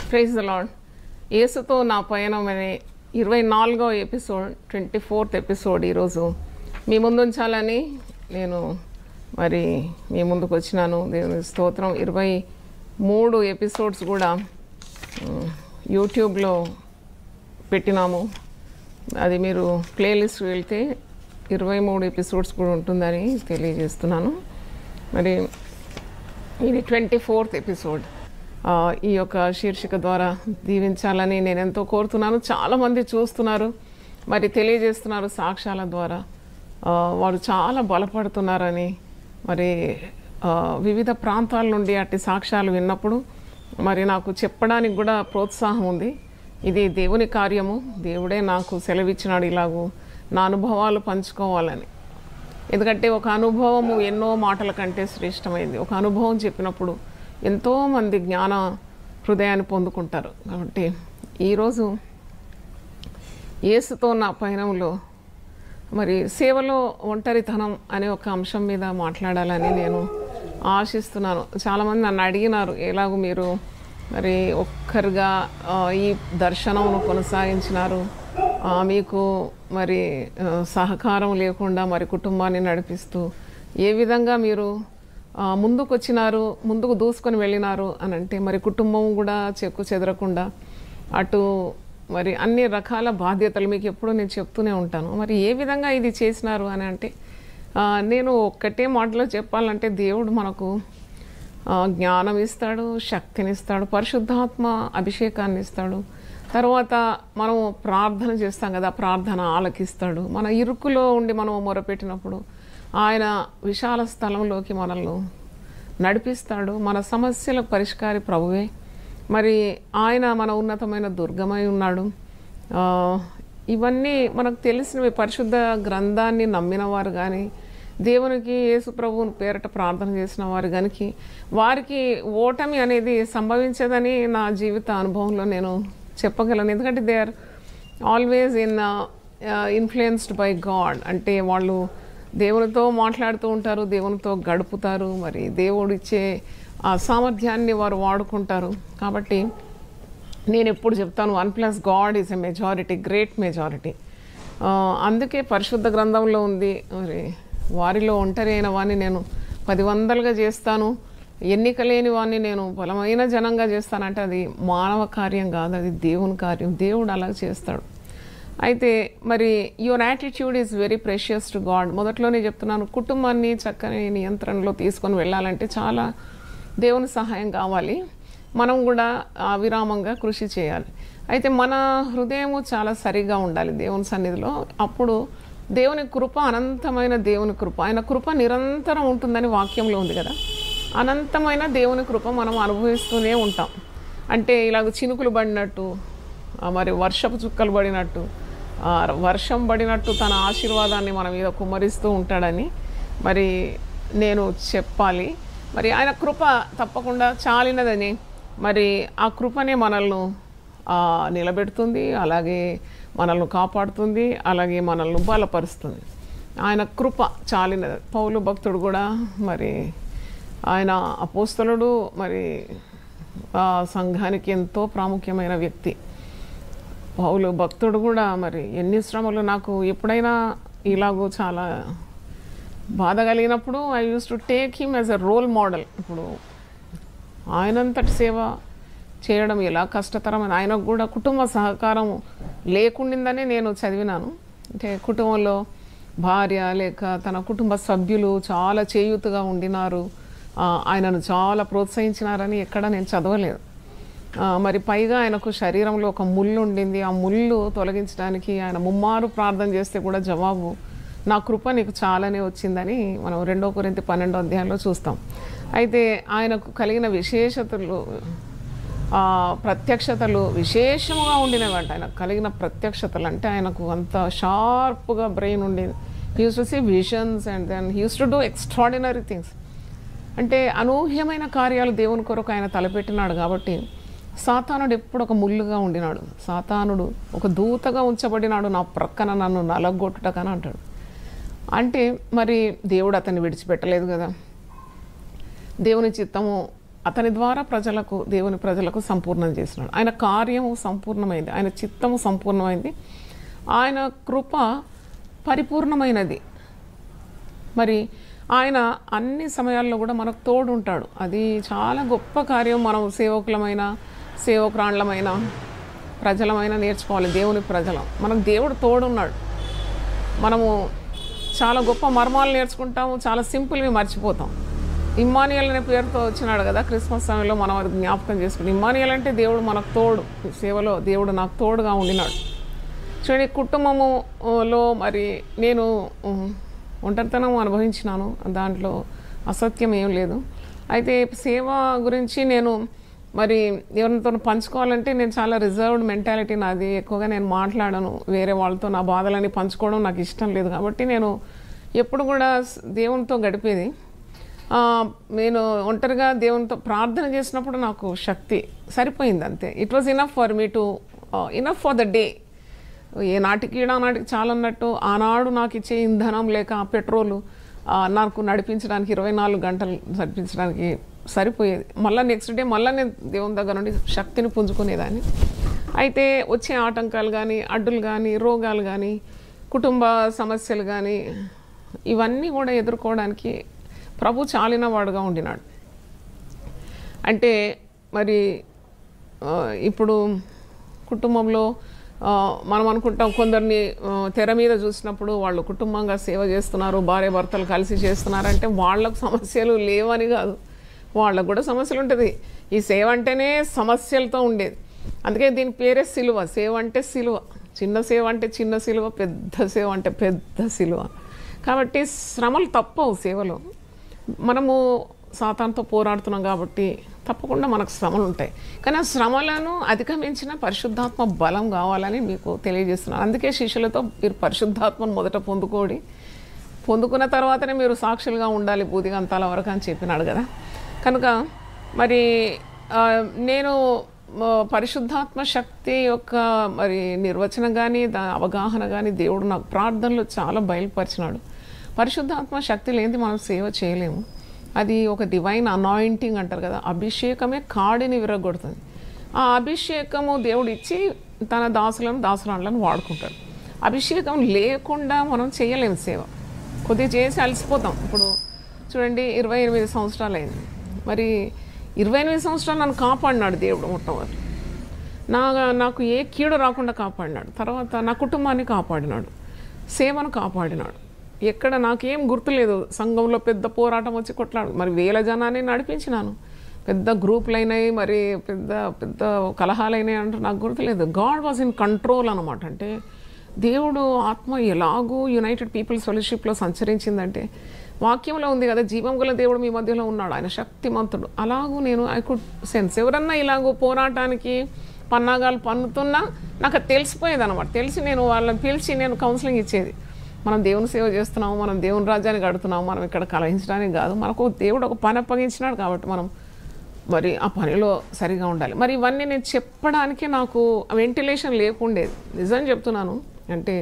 Praise the lord. యేసుతో నా పయనం అనే 24వ ఎపిసోడ్ 24th ఎపిసోడ్ ఈరోజు మీ ముందు ఉంచాలని నేను మీ ముందుకు వచ్చినాను. దేవుని స్తోత్రం. 23 ఎపిసోడ్స్ కూడా యూట్యూబ్లో పెట్టినాము. అది మీరు ప్లేలిస్ట్ వెళ్తే 23 ఎపిసోడ్స్ కూడా ఉంటుందని తెలియజేస్తున్నాను. ఇది 24th ఎపిసోడ్. ఈ యొక్క శీర్షిక ద్వారా దీవించాలని నేను ఎంతో కోరుతున్నాను. చాలామంది చూస్తున్నారు, తెలియజేస్తున్నారు సాక్ష్యాల ద్వారా. వారు చాలా బలపడుతున్నారని వివిధ ప్రాంతాల నుండి అట్టి సాక్ష్యాలు విన్నప్పుడు నాకు చెప్పడానికి కూడా ప్రోత్సాహం ఉంది. ఇది దేవుని కార్యము, దేవుడే నాకు సెలవిచ్చినాడు ఇలాగూ నా అనుభవాలు పంచుకోవాలని. ఎందుకంటే ఒక అనుభవము ఎన్నో మాటల కంటే శ్రేష్టమైంది. ఒక అనుభవం చెప్పినప్పుడు ఎంతోమంది జ్ఞాన హృదయాన్ని పొందుకుంటారు. కాబట్టి ఈరోజు యేసుతో నా పయనంలో సేవలో ఒంటరితనం అనే ఒక అంశం మీద మాట్లాడాలని నేను ఆశిస్తున్నాను. చాలామంది నన్ను అడిగినారు, ఎలాగూ మీరు ఒక్కరుగా ఈ దర్శనమును కొనసాగించినారు, మీకు సహకారం లేకుండా కుటుంబాన్ని నడిపిస్తూ ఏ విధంగా మీరు ముందుకు వచ్చినారు, ముందుకు దూసుకొని వెళ్ళినారు అని అంటే కుటుంబం కూడా చెక్కు చెదరకుండా అటు అన్ని రకాల బాధ్యతలు మీకు ఎప్పుడూ నేను చెప్తూనే ఉంటాను. ఏ విధంగా ఇది చేసినారు అని అంటే నేను ఒక్కటే మాటలో చెప్పాలంటే దేవుడు మనకు జ్ఞానం ఇస్తాడు, శక్తిని ఇస్తాడు, పరిశుద్ధాత్మ అభిషేకాన్ని ఇస్తాడు. తర్వాత మనం ప్రార్థన చేస్తాం కదా, ప్రార్థన ఆలకిస్తాడు. మన ఇరుకులో ఉండి మనం మొరపెట్టినప్పుడు ఆయన విశాల స్థలంలోకి మనల్ని నడిపిస్తాడు. మన సమస్యలకు పరిష్కారి ప్రభువే. ఆయన మన ఉన్నతమైన దుర్గమై ఉన్నాడు. ఇవన్నీ మనకు తెలిసినవి. పరిశుద్ధ గ్రంథాన్ని నమ్మిన వారు కానీ, దేవునికి యేసు ప్రభువుని పేరట ప్రార్థన చేసిన వారు కానీ వారికి ఓటమి అనేది సంభవించదని నా జీవిత అనుభవంలో నేను చెప్పగలను. ఎందుకంటే they are always influenced by God. అంటే వాళ్ళు దేవునితో మాట్లాడుతూ ఉంటారు, దేవునితో గడుపుతారు, దేవుడు ఇచ్చే ఆ సామర్థ్యాన్ని వారు వాడుకుంటారు. కాబట్టి నేను ఎప్పుడు చెప్తాను, 1+ God is a majority, great majority. అందుకే పరిశుద్ధ గ్రంథంలో ఉంది, వారిలో ఒంటరి అయిన వాడిని నేను 10 వందలుగా చేస్తాను, ఎన్నిక లేని వాడిని నేను బలమైన జనంగా చేస్తానంటే అది మానవ కార్యం కాదు, అది దేవుని కార్యం. దేవుడు అలా చేస్తాడు. అయితే your attitude is very precious to God. మొదట్లోనే చెప్తున్నాను, కుటుంబాన్ని చక్కని నియంత్రణలో తీసుకొని వెళ్ళాలంటే చాలా దేవుని సహాయం కావాలి. మనం కూడా అవిరామంగా కృషి చేయాలి. అయితే మన హృదయము చాలా సరిగా ఉండాలి దేవుని సన్నిధిలో. అప్పుడు దేవుని కృప, అనంతమైన దేవుని కృప, ఆయన కృప నిరంతరం ఉంటుందని వాక్యంలో ఉంది కదా. అనంతమైన దేవుని కృప మనం అనుభవిస్తూనే ఉంటాం. అంటే ఇలాగ చినుకులు పడినట్టు, వర్షపు చుక్కలు పడినట్టు, వర్షం పడినట్టు తన ఆశీర్వాదాన్ని మన మీద కుమ్మరిస్తూ ఉంటాడని నేను చెప్పాలి. ఆయన కృప తప్పకుండా చాలినదని, ఆ కృపనే మనల్ని నిలబెడుతుంది, అలాగే మనల్ని కాపాడుతుంది, అలాగే మనల్ని బలపరుస్తుంది. ఆయన కృప చాలినది. పౌలు భక్తుడు కూడా ఆయన అపోస్తలుడు, సంఘానికి ఎంతో ప్రాముఖ్యమైన వ్యక్తి. పౌలు భక్తుడు కూడా ఎన్ని శ్రమలు. నాకు ఎప్పుడైనా ఇలాగూ చాలా బాధ కలిగినప్పుడు I use to take him as a role model. ఇప్పుడు ఆయనంతటి సేవ చేయడం ఎలా కష్టతరమైన, ఆయనకు కూడా కుటుంబ సహకారం లేకుండిందనే నేను చదివినాను. అంటే కుటుంబంలో భార్య లేక తన కుటుంబ సభ్యులు చాలా చేయూతగా ఉండినారు, ఆయనను చాలా ప్రోత్సహించినారని ఎక్కడ నేను చదవలేదు. పైగా ఆయనకు శరీరంలో ఒక ముళ్ళు ఉండింది. ఆ ముళ్ళు తొలగించడానికి ఆయన ముమ్మారు ప్రార్థన చేస్తే కూడా జవాబు నా కృప నీకు చాలానే వచ్చిందని మనం 2 కొరింథీ 12వ అధ్యాయంలో చూస్తాం. అయితే ఆయనకు కలిగిన విశేషతలు, ప్రత్యక్షతలు విశేషముగా ఉండినవంట. ఆయనకు కలిగిన ప్రత్యక్షతలు అంటే ఆయనకు అంత షార్ప్గా బ్రెయిన్ ఉండేది. He use to see visions and then he use to do extraordinary things. అంటే అనూహ్యమైన కార్యాలు దేవుని కొరకు ఆయన తలపెట్టినాడు. కాబట్టి సాతానుడు ఎప్పుడు ఒక ముళ్ళుగా ఉండినాడు. సాతానుడు ఒక దూతగా ఉంచబడినాడు నా ప్రక్కన నన్ను నలగొట్టుటకని అంటాడు. అంటే దేవుడు అతన్ని విడిచిపెట్టలేదు కదా. దేవుని చిత్తము అతని ద్వారా దేవుని ప్రజలకు సంపూర్ణం చేసినాడు. ఆయన కార్యము సంపూర్ణమైంది, ఆయన చిత్తము సంపూర్ణమైంది, ఆయన కృప పరిపూర్ణమైనది. మరి ఆయన అన్ని సమయాల్లో కూడా మనకు తోడు ఉంటాడు. అది చాలా గొప్ప కార్యం. మనం సేవకురాండ్లమైన ప్రజలమైన నేర్చుకోవాలి. దేవుని ప్రజలం, మనకు దేవుడు తోడున్నాడు. మనము చాలా గొప్ప మర్మాలు నేర్చుకుంటాము, చాలా సింపుల్వి మర్చిపోతాం. ఇమ్మానియల్ అనే పేరుతో వచ్చినాడు కదా క్రిస్మస్ సమయంలో, మనం అది జ్ఞాపకం చేసుకుంటాం. ఇమ్మానియల్ అంటే దేవుడు మనకు తోడు, సేవలో దేవుడు నాకు తోడుగా ఉండినాడు. చూడండి, కుటుంబములో మరి నేను ఒంటరితనం అనుభవించినాను, దాంట్లో అసత్యం ఏం లేదు. అయితే సేవ గురించి నేను మరి ఎవరితో పంచుకోవాలంటే నేను చాలా రిజర్వ్డ్ మెంటాలిటీ నాది. ఎక్కువగా నేను మాట్లాడను, వేరే వాళ్ళతో నా బాధలని పంచుకోవడం నాకు ఇష్టం లేదు. కాబట్టి నేను ఎప్పుడు కూడా దేవునితో గడిపేది. నేను ఒంటరిగా దేవునితో ప్రార్థన చేసినప్పుడు నాకు శక్తి సరిపోయింది, అంతే. It was enough for me to enough for the day. ఏ నాటికి నాటికి చాలా అన్నట్టు ఆనాడు నాకు ఇచ్చే ఇంధనం లేక పెట్రోలు నాకు నడిపించడానికి 24 గంటలు నడిపించడానికి సరిపోయేది. మళ్ళీ నెక్స్ట్ డే మళ్ళీ నేను దేవుని దగ్గర నుండి శక్తిని పుంజుకునేదాన్ని. అయితే వచ్చే ఆటంకాలు కానీ, అడ్డులు కానీ, రోగాలు కానీ, కుటుంబ సమస్యలు కానీ, ఇవన్నీ కూడా ఎదుర్కోవడానికి ప్రభు చాలిన వాడుగా ఉండినాడు. అంటే మరి ఇప్పుడు కుటుంబంలో మనం అనుకుంటాం, కొందరిని తెర మీద చూసినప్పుడు వాళ్ళు కుటుంబంగా సేవ చేస్తున్నారు, భార్య భర్తలు కలిసి చేస్తున్నారంటే వాళ్ళకు సమస్యలు లేవని కాదు, వాళ్ళకు కూడా సమస్యలు ఉంటుంది. ఈ సేవ అంటేనే సమస్యలతో ఉండేది. అందుకే దీని పేరే సిలువ. సేవ అంటే సిలువ. చిన్న సేవ అంటే చిన్న సిలువ, పెద్ద సేవ అంటే పెద్ద సిలువ. కాబట్టి శ్రమలు తప్పవు సేవలో. మనము సాతానుతో పోరాడుతున్నాం కాబట్టి తప్పకుండా మనకు శ్రమలు ఉంటాయి. కానీ ఆ శ్రమలను అధిగమించిన పరిశుద్ధాత్మ బలం కావాలని మీకు తెలియజేస్తున్నాను. అందుకే శిష్యులతో మీరు పరిశుద్ధాత్మను మొదట పొందుకున్న తర్వాతనే మీరు సాక్షులుగా ఉండాలి బూదిగంతాల వరకు అని చెప్పినాడు కదా. కనుక మరి నేను పరిశుద్ధాత్మ శక్తి యొక్క మరి నిర్వచనం కానీ, అవగాహన కానీ దేవుడు నాకు ప్రార్థనలో చాలా బయలుపరిచినాడు. పరిశుద్ధాత్మ శక్తి లేనిది మనం సేవ చేయలేము. అది ఒక డివైన్ అనాయింటింగ్ అంటారు కదా, అభిషేకమే కాడిని విరగొడుతుంది. ఆ అభిషేకము దేవుడు ఇచ్చి తన దాసులను వాడుకుంటాడు. అభిషేకం లేకుండా మనం చేయలేము సేవ. కొద్దిగా చేసి అలసిపోతాం. ఇప్పుడు చూడండి, 28 సంవత్సరాలు అయింది. మరి 28 సంవత్సరాలు నన్ను కాపాడినాడు దేవుడు. మొట్టమొదటి నాకు ఏ కీడు రాకుండా కాపాడినాడు. తర్వాత నా కుటుంబాన్ని కాపాడినాడు, సేవను కాపాడినాడు. ఎక్కడ నాకేం గుర్తులేదు. సంఘంలో పెద్ద పోరాటం వచ్చి కొట్లాడు, మరి వేల జనాన్ని నడిపించినాను. పెద్ద గ్రూపులు అయినాయి, మరి పెద్ద పెద్ద కలహాలు అయినాయి అంటే నాకు గుర్తులేదు. గాడ్ వాజ్ ఇన్ కంట్రోల్ అనమాట. అంటే దేవుడు ఆత్మ ఎలాగూ యునైటెడ్ పీపుల్స్ ఫెలోషిప్లో సంచరించిందంటే వాక్యంలో ఉంది కదా, జీవం గల దేవుడు మీ మధ్యలో ఉన్నాడు, ఆయన శక్తిమంతుడు. అలాగూ నేను ఐ కుడ్ సెన్స్. ఎవరన్నా ఇలాగూ పోరాటానికి పన్నాగాలు పన్నుతున్నా నాకు అది తెలిసిపోయేది అనమాట. తెలిసి నేను వాళ్ళని పిలిచి నేను కౌన్సిలింగ్ ఇచ్చేది. మనం దేవుని సేవ చేస్తున్నాము, మనం దేవుని రాజ్యాన్ని గడుతున్నాము, మనం ఇక్కడ కలహించడానికి కాదు, మనకు దేవుడు ఒక పని అప్పగించినాడు కాబట్టి మనం మరి ఆ పనిలో సరిగా ఉండాలి. మరి ఇవన్నీ నేను చెప్పడానికి నాకు వెంటిలేషన్ లేకుండేది. నిజం చెప్తున్నాను. అంటే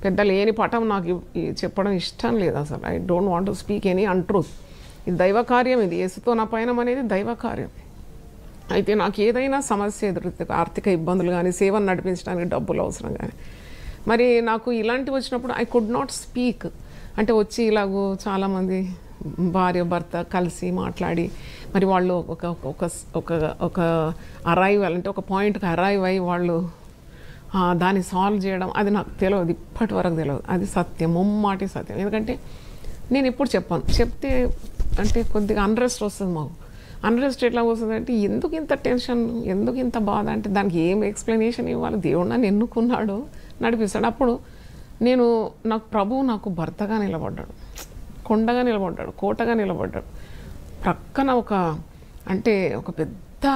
పెద్ద లేని పటం నాకు చెప్పడం ఇష్టం లేదు అసలు. I don't want to speak any untruth. ఇది దైవ కార్యం. ఇది యేసుతో నా పయనం అనేది దైవ కార్యం. అయితే నాకు ఏదైనా సమస్య ఎదురుతుంది, ఆర్థిక ఇబ్బందులు కానీ, సేవను నడిపించడానికి డబ్బులు అవసరం కానీ, మరి నాకు ఇలాంటివి వచ్చినప్పుడు ఐ కుడ్ నాట్ స్పీక్. అంటే వచ్చి ఇలాగూ చాలామంది భార్య భర్త కలిసి మాట్లాడి మరి వాళ్ళు ఒక అరైవల్ అంటే ఒక పాయింట్కి అరైవ్ అయ్యి వాళ్ళు దాన్ని సాల్వ్ చేయడం, అది నాకు తెలియదు, ఇప్పటి వరకు తెలియదు. అది సత్యం, ముమ్మాటి సత్యం. ఎందుకంటే నేను ఇప్పుడు చెప్పాను, చెప్తే అంటే కొద్దిగా అన్రెస్ట్ వస్తుంది మాకు. అన్రెస్ట్ ఎట్లా వస్తుంది అంటే ఎందుకు ఇంత టెన్షన్, ఎందుకు ఇంత బాధ అంటే దానికి ఏం ఎక్స్ప్లెనేషన్ ఇవ్వాలి. దేవుడు నన్ను ఎన్నుకున్నాడు, నడిపిస్తాడు. అప్పుడు నాకు ప్రభువు నాకు భర్తగా నిలబడ్డాడు, కొండగా నిలబడ్డాడు, కోటగా నిలబడ్డాడు. ప్రక్కన ఒక పెద్ద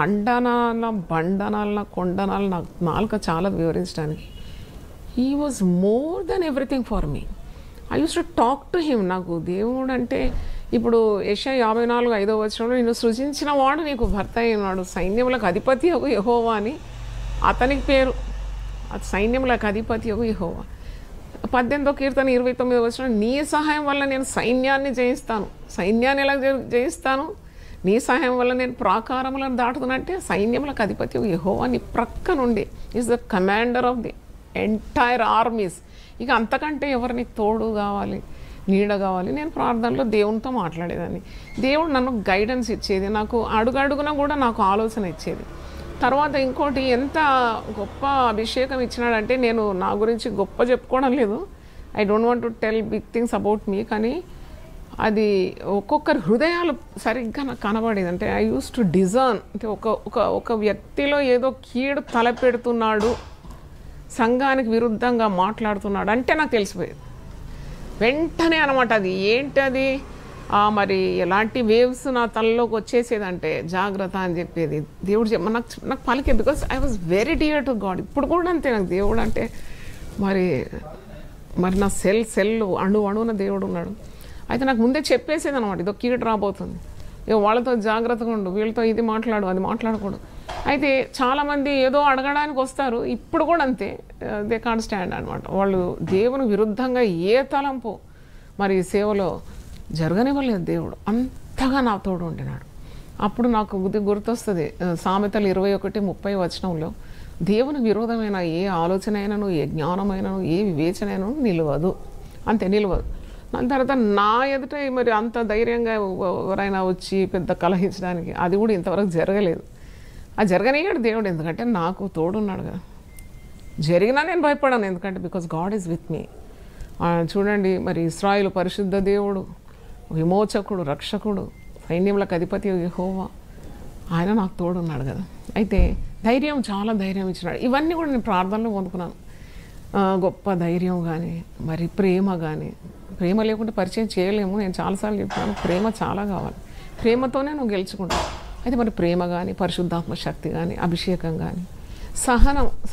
అండనాల బండనాల కొండనాల నాకు నాలుక చాలా వివరించడానికి. He was more than everything for me. I use to talk to him. నాకు దేవుడు అంటే ఇప్పుడు యెషయా 54:5 నిన్ను సృజించిన వాడు నీకు భర్త అయినాడు, సైన్యములకు అధిపతి యెహోవా అని అతనికి పేరు. అది సైన్యములకు అధిపతి యెహోవా. 18వ కీర్తన 29వ నీ సహాయం వల్ల నేను సైన్యాన్ని జయిస్తాను. సైన్యాన్ని ఎలా జయిస్తాను? నీ సహాయం వల్ల నేను ప్రాకారములను దాటుతున్నట్టే సైన్యములకు అధిపతి యెహోవా నీ ప్రక్క నుండి is the commander of the entire armies. ఇక అంతకంటే ఎవరిని తోడు కావాలి, నీడ కావాలి. నేను ప్రార్థనలో దేవునితో మాట్లాడేదాన్ని. దేవుడు నన్ను గైడెన్స్ ఇచ్చేది, నాకు అడుగడుగున కూడా నాకు ఆలోచన ఇచ్చేది. తర్వాత ఇంకోటి ఎంత గొప్ప అభిషేకం ఇచ్చినాడంటే, నేను నా గురించి గొప్ప చెప్పుకోవడం లేదు, I don't want to tell big things about me, కానీ అది ఒక్కొక్కరి హృదయాలు సరిగ్గా నాకు కనబడేది. అంటే ఐ యూస్ టు డిజర్న్, అంటే ఒక వ్యక్తిలో ఏదో కీడు తలపెడుతున్నాడు, సంఘానికి విరుద్ధంగా మాట్లాడుతున్నాడు అంటే నాకు తెలిసిపోయేది వెంటనే అనమాట. అది ఏంటది, మరి ఎలాంటి వేవ్స్ నా తలలోకి వచ్చేసేదంటే జాగ్రత్త అని చెప్పేది దేవుడు నాకు పలికే. Because I was very dear to God. ఇప్పుడు కూడా అంతే, నాకు దేవుడు అంటే మరి నా సెల్ అణువున దేవుడు ఉన్నాడు. అయితే నాకు ముందే చెప్పేసేది అనమాట, ఇదో కీడు రాబోతుంది, ఇక వాళ్ళతో జాగ్రత్తగా ఉండు, వీళ్ళతో ఇది మాట్లాడు, అది మాట్లాడకూడదు. అయితే చాలామంది ఏదో అడగడానికి వస్తారు, ఇప్పుడు కూడా అంతే, దే కాంట్ స్టాండ్ అనమాట. వాళ్ళు దేవుని విరుద్ధంగా ఏ తలంపు మరి సేవలో జరగనివ్వలేదు. దేవుడు అంతగా నా తోడు ఉండినాడు. అప్పుడు నాకు గుర్తొస్తుంది సామెతలు 21:30 వచనంలో, దేవుని విరోధమైన ఏ ఆలోచన అయినను, ఏ జ్ఞానమైనను, ఏ వివేచన అయినను నిలవదు, అంతే నిలవదు. దాని తర్వాత నా ఎదుట మరి అంత ధైర్యంగా ఎవరైనా వచ్చి పెద్ద కలహించడానికి అది కూడా ఇంతవరకు జరగలేదు. అది జరగనియాడు దేవుడు, ఎందుకంటే నాకు తోడున్నాడు కదా. జరిగినా నేను భయపడాను, ఎందుకంటే because God is with me. చూడండి, మరి ఇశ్రాయేలు పరిశుద్ధ దేవుడు, విమోచకుడు, రక్షకుడు, సైన్యములకు అధిపతి యెహోవా, ఆయన నాకు తోడున్నాడు కదా. అయితే ధైర్యం, చాలా ధైర్యం ఇచ్చినాడు. ఇవన్నీ కూడా నేను ప్రార్థనలో పొందుకున్నాను. గొప్ప ధైర్యం కానీ, మరి ప్రేమ కానీ. ప్రేమ లేకుంటే పరిచయం చేయలేము. నేను చాలాసార్లు చెప్తాను, ప్రేమ చాలా కావాలి, ప్రేమతోనే నువ్వు గెలుచుకుంటావు. అయితే మరి ప్రేమ కానీ, పరిశుద్ధాత్మ శక్తి కానీ, అభిషేకం కానీ,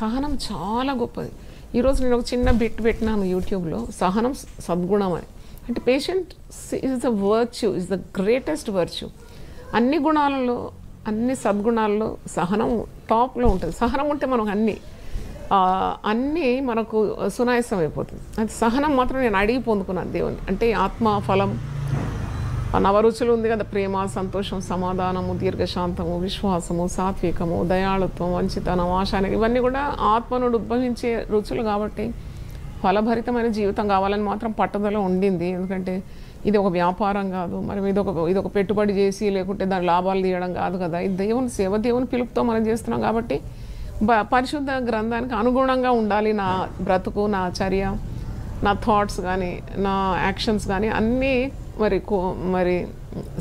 సహనం చాలా గొప్పది. ఈరోజు నేను ఒక చిన్న బిట్ పెట్టినాను యూట్యూబ్లో, సహనం సద్గుణం అని. అంటే patient is the virtue, is the greatest virtue. అన్ని గుణాలలో, అన్ని సద్గుణాల్లో సహనం టాప్లో ఉంటుంది. సహనం ఉంటే మనకు అన్నీ మనకు సునాయాసం అయిపోతుంది. అది సహనం మాత్రం నేను అడిగి పొందుకున్నాను దేవుని. అంటే ఆత్మ ఫలం, నవరుచులు ఉంది కదా, ప్రేమ, సంతోషం, సమాధానము, దీర్ఘశాంతము, విశ్వాసము, సాత్వికము, దయాళుత్వం, వంచితనం, ఆశాని, ఇవన్నీ కూడా ఆత్మ నుండి ఉద్భవించే రుచులు. కాబట్టి ఫలభరితమైన జీవితం కావాలని మాత్రం పట్టుదల ఉండింది. ఎందుకంటే ఇది ఒక వ్యాపారం కాదు, మరి ఇదొక పెట్టుబడి చేసి లేకుంటే దాని లాభాలు తీయడం కాదు కదా. ఇది దేవుని సేవ, దేవుని పిలుపుతో మనం చేస్తున్నాం. కాబట్టి పరిశుద్ధ గ్రంథానికి అనుగుణంగా ఉండాలి నా బ్రతుకు, నా చర్య, నా థాట్స్ కానీ, నా యాక్షన్స్ కానీ అన్నీ మరి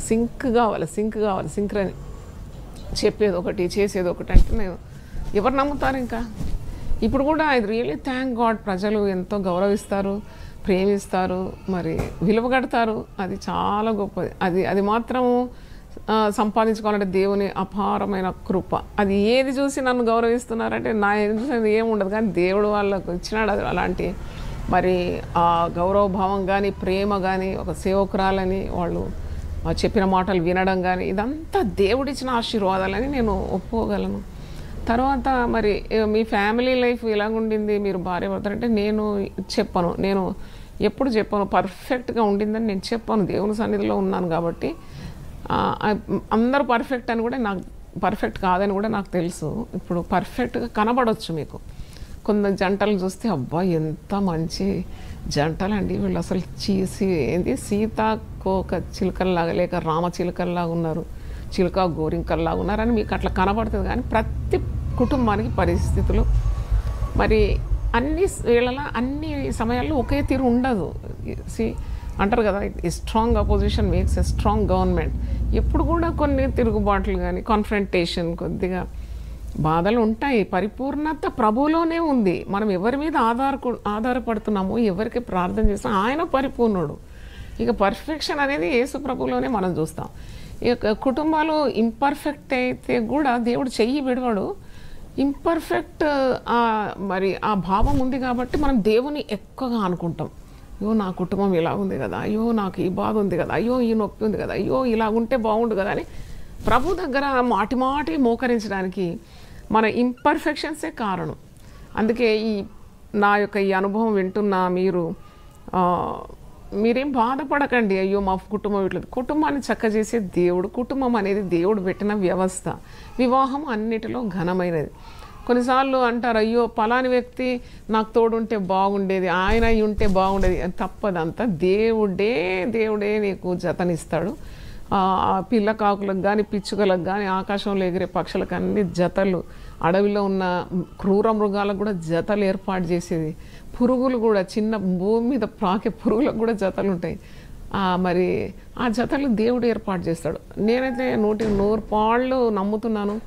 సింక్ కావాలి. సింక్రని చెప్పేది ఒకటి, చేసేది ఒకటి. అంటే నేను ఎవరు నమ్ముతారు ఇంకా? ఇప్పుడు కూడా ఐ రియలీ థ్యాంక్ గాడ్, ప్రజలు ఎంతో గౌరవిస్తారు, ప్రేమిస్తారు, మరి విలువ కడతారు. అది చాలా గొప్పది. అది మాత్రము సంపాదించుకోవాలంటే దేవుని అపారమైన కృప. అది ఏది చూసి నన్ను గౌరవిస్తున్నారంటే నా చూసి ఏముండదు, కానీ దేవుడు వాళ్ళకు ఇచ్చినాడు అది. అలాంటి మరి ఆ గౌరవ భావం కానీ, ప్రేమ కానీ, ఒక సేవకురాలని వాళ్ళు చెప్పిన మాటలు వినడం కానీ, ఇదంతా దేవుడిచ్చిన ఆశీర్వాదాలని నేను ఒప్పుకోగలను. తర్వాత మరి మీ ఫ్యామిలీ లైఫ్ ఎలాగుండింది, మీరు భార్య భర్తలంటే నేను ఎప్పుడు చెప్పను పర్ఫెక్ట్గా ఉండిందని నేను చెప్పాను. దేవుని సన్నిధిలో ఉన్నాను కాబట్టి. అందరూ పర్ఫెక్ట్ అని కూడా నాకు, పర్ఫెక్ట్ కాదని కూడా నాకు తెలుసు. ఇప్పుడు పర్ఫెక్ట్గా కనబడవచ్చు మీకు. కొంత జంటలు చూస్తే అబ్బా ఎంత మంచి జంటలండి వీళ్ళు, అసలు సీతాకోక చిలుకల్లాగా లేక రామ చిలుకల్లాగా ఉన్నారు, చిలుక గోరింకల్లాగా ఉన్నారని మీకు అట్లా కనబడుతుంది. కానీ ప్రతి కుటుంబానికి పరిస్థితులు మరి అన్ని వేళలా, అన్ని సమయాల్లో ఒకే తీరు ఉండదు. అంటారు కదా, strong opposition makes a strong government. ఎప్పుడు కూడా కొన్ని తిరుగుబాట్లు కానీ, కాన్ఫ్రంటేషన్, కొద్దిగా బాధలు ఉంటాయి. పరిపూర్ణత ప్రభువులోనే ఉంది. మనం ఎవరి మీద ఆధారపడుతున్నామో, ఎవరికి ప్రార్థన చేస్తామో ఆయన పరిపూర్ణుడు. ఇక పర్ఫెక్షన్ అనేది యేసు ప్రభువులోనే మనం చూస్తాం. ఇక కుటుంబాలు ఇంపర్ఫెక్ట్ అయితే కూడా దేవుడు చెయ్యి విడవడు. ఇంపర్ఫెక్ట్ మరి ఆ భావం ఉంది కాబట్టి మనం దేవుని ఎక్కువగా అనుకుంటాం. అయ్యో నా కుటుంబం ఇలా ఉంది కదా, అయ్యో నాకు ఈ బాధ ఉంది కదా, అయ్యో ఈ నొప్పి ఉంది కదా, అయ్యో ఇలా ఉంటే బాగుండు కదా అని ప్రభు దగ్గర మాటి మోకరించడానికి మన ఇంపర్ఫెక్షన్సే కారణం. అందుకే నా యొక్క ఈ అనుభవం వింటున్న మీరు మీరేం బాధపడకండి, అయ్యో మా కుటుంబం ఇట్లా. కుటుంబాన్ని చక్కచేసే దేవుడు. కుటుంబం అనేది దేవుడు పెట్టిన వ్యవస్థ. వివాహం అన్నిటిలో ఘనమైనది. కొన్నిసార్లు అంటారు, అయ్యో పలాని వ్యక్తి నాకు తోడుంటే బాగుండేది, ఆయన అయి ఉంటే బాగుండేది. తప్పదంతా దేవుడే నీకు జతనిస్తాడు. పిల్ల కాకులకు కానీ పిచ్చుకలకు కానీ ఆకాశంలో ఎగిరే పక్షులకు అన్ని జతలు, అడవిలో ఉన్న క్రూర మృగాలకు కూడా జతలు ఏర్పాటు చేసేది. పురుగులు కూడా, చిన్న భూమి మీద ప్రాకే పురుగులకు కూడా జతలు ఉంటాయి. మరి ఆ జతలు దేవుడు ఏర్పాటు చేస్తాడు. నేనైతే 100% నమ్ముతున్నాను.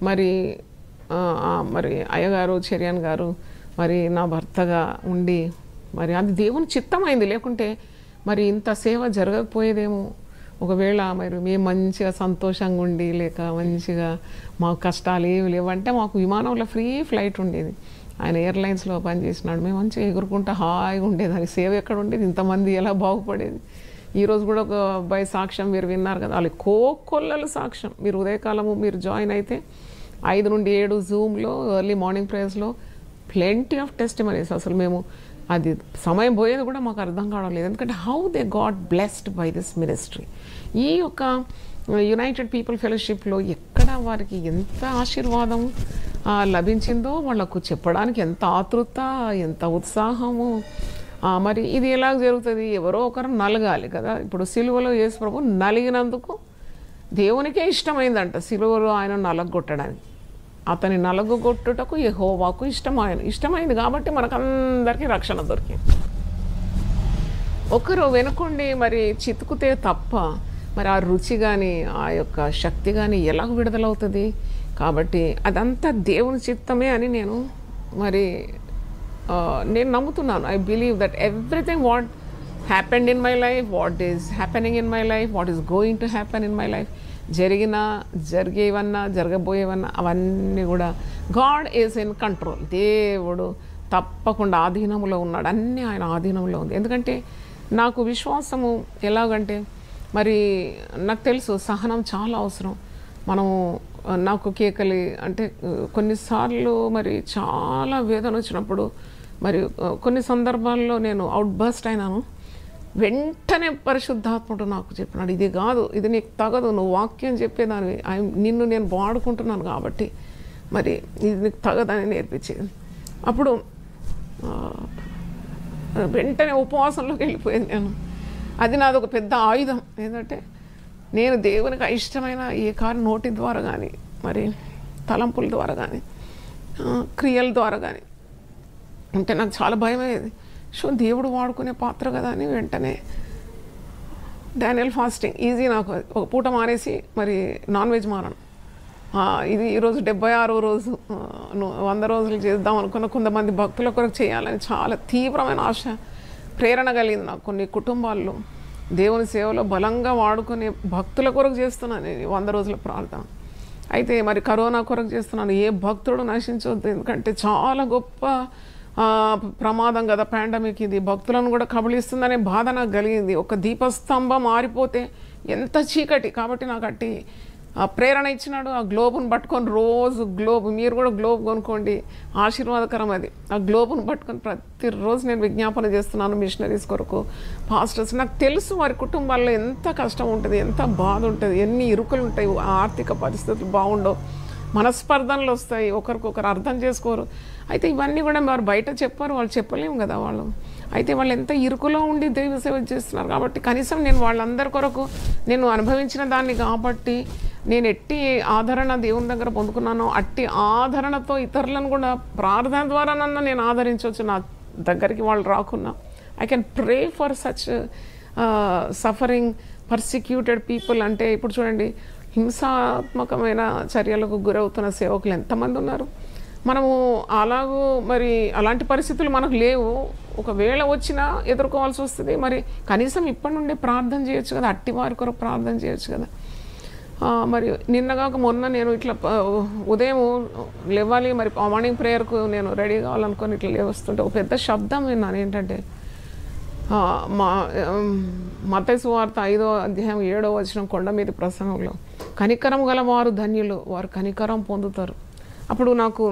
మరి అయ్యగారు చెరియన్ గారు మరి నా భర్తగా ఉండి మరి అది దేవుని చిత్తమైంది. లేకుంటే మరి ఇంత సేవ జరగకపోయేదేమో. ఒకవేళ మరి మేము మంచిగా సంతోషంగా ఉండి లేక మంచిగా మాకు కష్టాలు ఏమి లేవంటే మాకు విమానంలో ఫ్రీ ఫ్లైట్ ఉండేది. ఆయన ఎయిర్లైన్స్లో పనిచేసినాడు. మేము మంచిగా ఎగురుకుంటా హాయిగా ఉండేది. అది సేవ ఎక్కడ ఉండేది, ఇంతమంది ఎలా బాగుపడేది. ఈరోజు కూడా ఒక అబ్బాయి సాక్ష్యం మీరు విన్నారు కదా, వాళ్ళు కోకొల్లల సాక్ష్యం. మీరు ఉదయకాలము మీరు జాయిన్ అయితే 5 నుండి 7 జూమ్లో ఎర్లీ మార్నింగ్ ప్రేయర్స్లో ప్లెంటీ ఆఫ్ టెస్టిమనీస్. అసలు మేము అది సమయం పోయేది కూడా మాకు అర్థం కావడం లేదు. ఎందుకంటే how they got blessed by this ministry. ఈ యొక్క యునైటెడ్ పీపుల్ ఫెలోషిప్లో ఎక్కడ వారికి ఎంత ఆశీర్వాదం లభించిందో వాళ్ళకు చెప్పడానికి ఎంత ఆతృత, ఎంత ఉత్సాహము. మరి ఇది ఎలా జరుగుతుంది? ఎవరో ఒకరు నలగాలి కదా. ఇప్పుడు సిలువలో యేసు ప్రభు నలిగినందుకు దేవునికే ఇష్టమైందంట సిలువలో ఆయన నలగొట్టడానికి. అతని నలగొట్టుటకు యెహోవాకు ఇష్టమైంది కాబట్టి మనకందరికీ రక్షణ దొరికింది. ఒకరు వెనుకుండి మరి చితుకుతే తప్ప మరి ఆ రుచి కానీ ఆ యొక్క శక్తి కానీ ఎలా విడుదలవుతుంది? కాబట్టి అదంతా దేవుని చిత్తమే అని నేను నమ్ముతున్నాను. I believe that everything what happened in my life, what is happening in my life, what is going to happen in my life, జరిగేవన్నా జరగబోయేవన్నా అవన్నీ కూడా గాడ్ ఈజ్ ఇన్ కంట్రోల్. దేవుడు తప్పకుండా ఆధీనంలో ఉన్నాడు. అన్నీ ఆయన ఆధీనంలో ఉంది. ఎందుకంటే నాకు విశ్వాసము ఎలాగంటే మరి నాకు తెలుసు సహనం చాలా అవసరం. మనము నాకు కేకలి అంటే కొన్నిసార్లు మరి చాలా వేదన వచ్చినప్పుడు మరి కొన్ని సందర్భాల్లో నేను అవుట్ బర్స్ట్ అయినాను. వెంటనే పరిశుద్ధాత్ముడు నాకు చెప్పినాడు, ఇది కాదు, ఇది నీకు తగదు, నువ్వు వాక్యం చెప్పేదానివి, నిన్ను నేను వాడుకుంటున్నాను కాబట్టి మరి ఇది నీకు తగదని నేర్పించేది. అప్పుడు వెంటనే ఉపవాసంలోకి వెళ్ళిపోయింది నేను. అది నాది ఒక పెద్ద ఆయుధం. ఏంటంటే నేను దేవునికి ఇష్టమైన ఏ కార్యం నోటి ద్వారా కానీ మరి తలంపుల ద్వారా కానీ క్రియల ద్వారా కానీ అంటే నాకు చాలా భయం అయ్యేది. సో దేవుడు వాడుకునే పాత్ర కదా అని వెంటనే డానియల్ ఫాస్టింగ్ ఈజీ. నాకు ఒక పూట మానేసి మరి నాన్ వెజ్ మారను. ఇది ఈరోజు 76వ రోజు. 100 రోజులు చేద్దాం అనుకున్న కొంతమంది భక్తుల కొరకు చేయాలని చాలా తీవ్రమైన ఆశ, ప్రేరణ కలిగింది నాకు. కొన్ని కుటుంబాల్లో దేవుని సేవలో బలంగా వాడుకునే భక్తుల కొరకు చేస్తున్నాను నేను 100 రోజుల ప్రార్థన. అయితే మరి కరోనా కొరకు చేస్తున్నాను. ఏ భక్తుడు నశించవద్దు, ఎందుకంటే చాలా గొప్ప ప్రమాదం కదా పాండమిక్. ఇది భక్తులను కూడా కబళిస్తుందనే బాధ నాకు కలిగింది. ఒక దీపస్తంభం ఆరిపోతే ఎంత చీకటి. కాబట్టి నాకు అట్టి ప్రేరణ ఇచ్చినాడు. ఆ గ్లోబును పట్టుకొని రోజు మీరు కూడా గ్లోబ్ కొనుక్కోండి, ఆశీర్వాదకరం అది. ఆ గ్లోబును పట్టుకొని ప్రతిరోజు నేను విజ్ఞాపన చేస్తున్నాను మిషనరీస్ కొరకు, పాస్టర్స్. నాకు తెలుసు వారి కుటుంబాల్లో ఎంత కష్టం ఉంటుంది, ఎంత బాధ ఉంటుంది, ఎన్ని ఇరుకులు ఉంటాయి, ఆర్థిక పరిస్థితులు బాగుండవు, మనస్పర్ధనలు వస్తాయి, ఒకరికొకరు అర్థం చేసుకోరు. అయితే ఇవన్నీ కూడా వారు బయట చెప్పారు, వాళ్ళు చెప్పలేము కదా వాళ్ళు. అయితే వాళ్ళు ఎంత ఇరుకులో ఉండి దైవ సేవ చేస్తున్నారు. కాబట్టి కనీసం నేను వాళ్ళందరి కొరకు నేను అనుభవించిన దాన్ని కాబట్టి నేను ఎట్టి ఆదరణ దేవుని దగ్గర పొందుకున్నానో అట్టి ఆదరణతో ఇతరులను కూడా ప్రార్థన ద్వారానన్నా నేను ఆదరించవచ్చు. నా దగ్గరికి వాళ్ళు రాకున్నా I can pray for such suffering persecuted people. అంటే ఇప్పుడు చూడండి, హింసాత్మకమైన చర్యలకు గురవుతున్న సేవకులు ఎంతమంది ఉన్నారు. మనము అలాగూ మరి అలాంటి పరిస్థితులు మనకు లేవు. ఒకవేళ వచ్చినా ఎదుర్కోవాల్సి వస్తుంది. మరి కనీసం ఇప్పటి నుండి ప్రార్థన చేయొచ్చు కదా, అట్టి వారి కొరకు ప్రార్థన చేయొచ్చు కదా. మరి నిన్నగాక మొన్న నేను ఇట్లా ఉదయం లేవాలి, మరి మార్నింగ్ ప్రేయర్కు నేను రెడీ కావాలనుకొని ఇట్లా లేవస్తుంటే ఒక పెద్ద శబ్దం విన్నాను. ఏంటంటే మత్తయి సువార్త 5వ అధ్యాయం 7వ వచనం కొండ మీద ప్రసంగంలో, కనికరం గల వారు ధన్యులు, వారు కనికరం పొందుతారు. అప్పుడు నాకు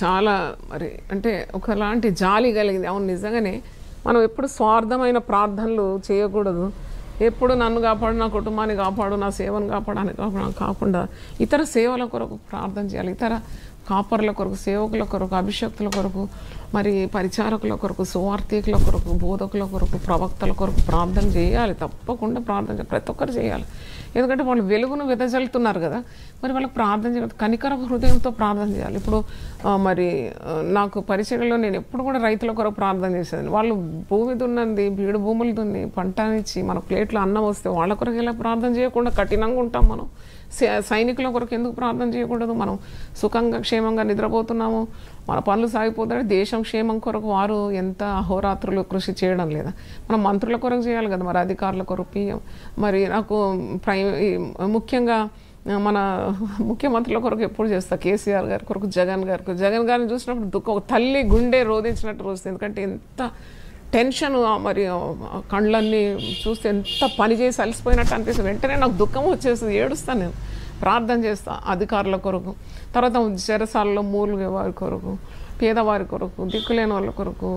చాలా మరి అంటే ఒకలాంటి జాలి కలిగింది. అవును, నిజంగానే మనం ఎప్పుడు స్వార్థమైన ప్రార్థనలు చేయకూడదు. ఎప్పుడు నన్ను కాపాడు, నా కుటుంబాన్ని కాపాడు, నా సేవను కాపాడని కాకుండా ఇతర సేవల కొరకు ప్రార్థన చేయాలి. ఇతర కాపర్ల కొరకు, సేవకుల కొరకు, అభిషక్తుల కొరకు, మరి పరిచారకుల కొరకు, సువార్థికుల కొరకు, బోధకుల కొరకు, ప్రవక్తల కొరకు ప్రార్థన చేయాలి. తప్పకుండా ప్రార్థన చేయాలి, ప్రతి ఒక్కరు చేయాలి. ఎందుకంటే వాళ్ళు వెలుగును వెదజల్లుతున్నారు కదా, మరి వాళ్ళకి ప్రార్థన చేయాలి, కనికర హృదయంతో ప్రార్థన చేయాలి. ఇప్పుడు మరి నాకు పరిచయంలో నేను ఎప్పుడు కూడా రైతుల కొరకు ప్రార్థన చేసేదాన్ని. వాళ్ళు భూమి దున్నది, బీడు భూములు దున్ని పంటనిచ్చి మన ప్లేట్లో అన్నం వస్తే వాళ్ళ కొరకు ఎలా ప్రార్థన చేయకుండా కఠినంగా ఉంటాం మనం? సైనికుల కొరకు ఎందుకు ప్రార్థన చేయకూడదు? మనం సుఖంగా క్షేమంగా నిద్రపోతున్నాము, మన పనులు సాగిపోతాయి, దేశం క్షేమం కొరకు వారు ఎంత అహోరాత్రులు కృషి చేయడం లేదా? మనం మంత్రుల కొరకు చేయాలి కదా, మరి అధికారుల కొరకు, పిఎం, మరి నాకు ముఖ్యంగా మన ముఖ్యమంత్రుల కొరకు ఎప్పుడు చేస్తా, కేసీఆర్ గారి కొరకు, జగన్ గారిని చూసినప్పుడు దుఃఖం, తల్లి గుండె రోధించినట్టు రోజుతుంది. ఎందుకంటే ఎంత టెన్షన్, మరి కళ్ళన్నీ చూస్తే ఎంత పని చేసి అలసిపోయినట్టు అనిపిస్తుంది. వెంటనే నాకు దుఃఖం వచ్చేస్తుంది, ఏడుస్తాను, నేను ప్రార్థన చేస్తాను అధికారుల కొరకు. తర్వాత చెరసాలలో మూలుగే వారి కొరకు, పేదవారి కొరకు, దిక్కులేని వాళ్ళ కొరకు,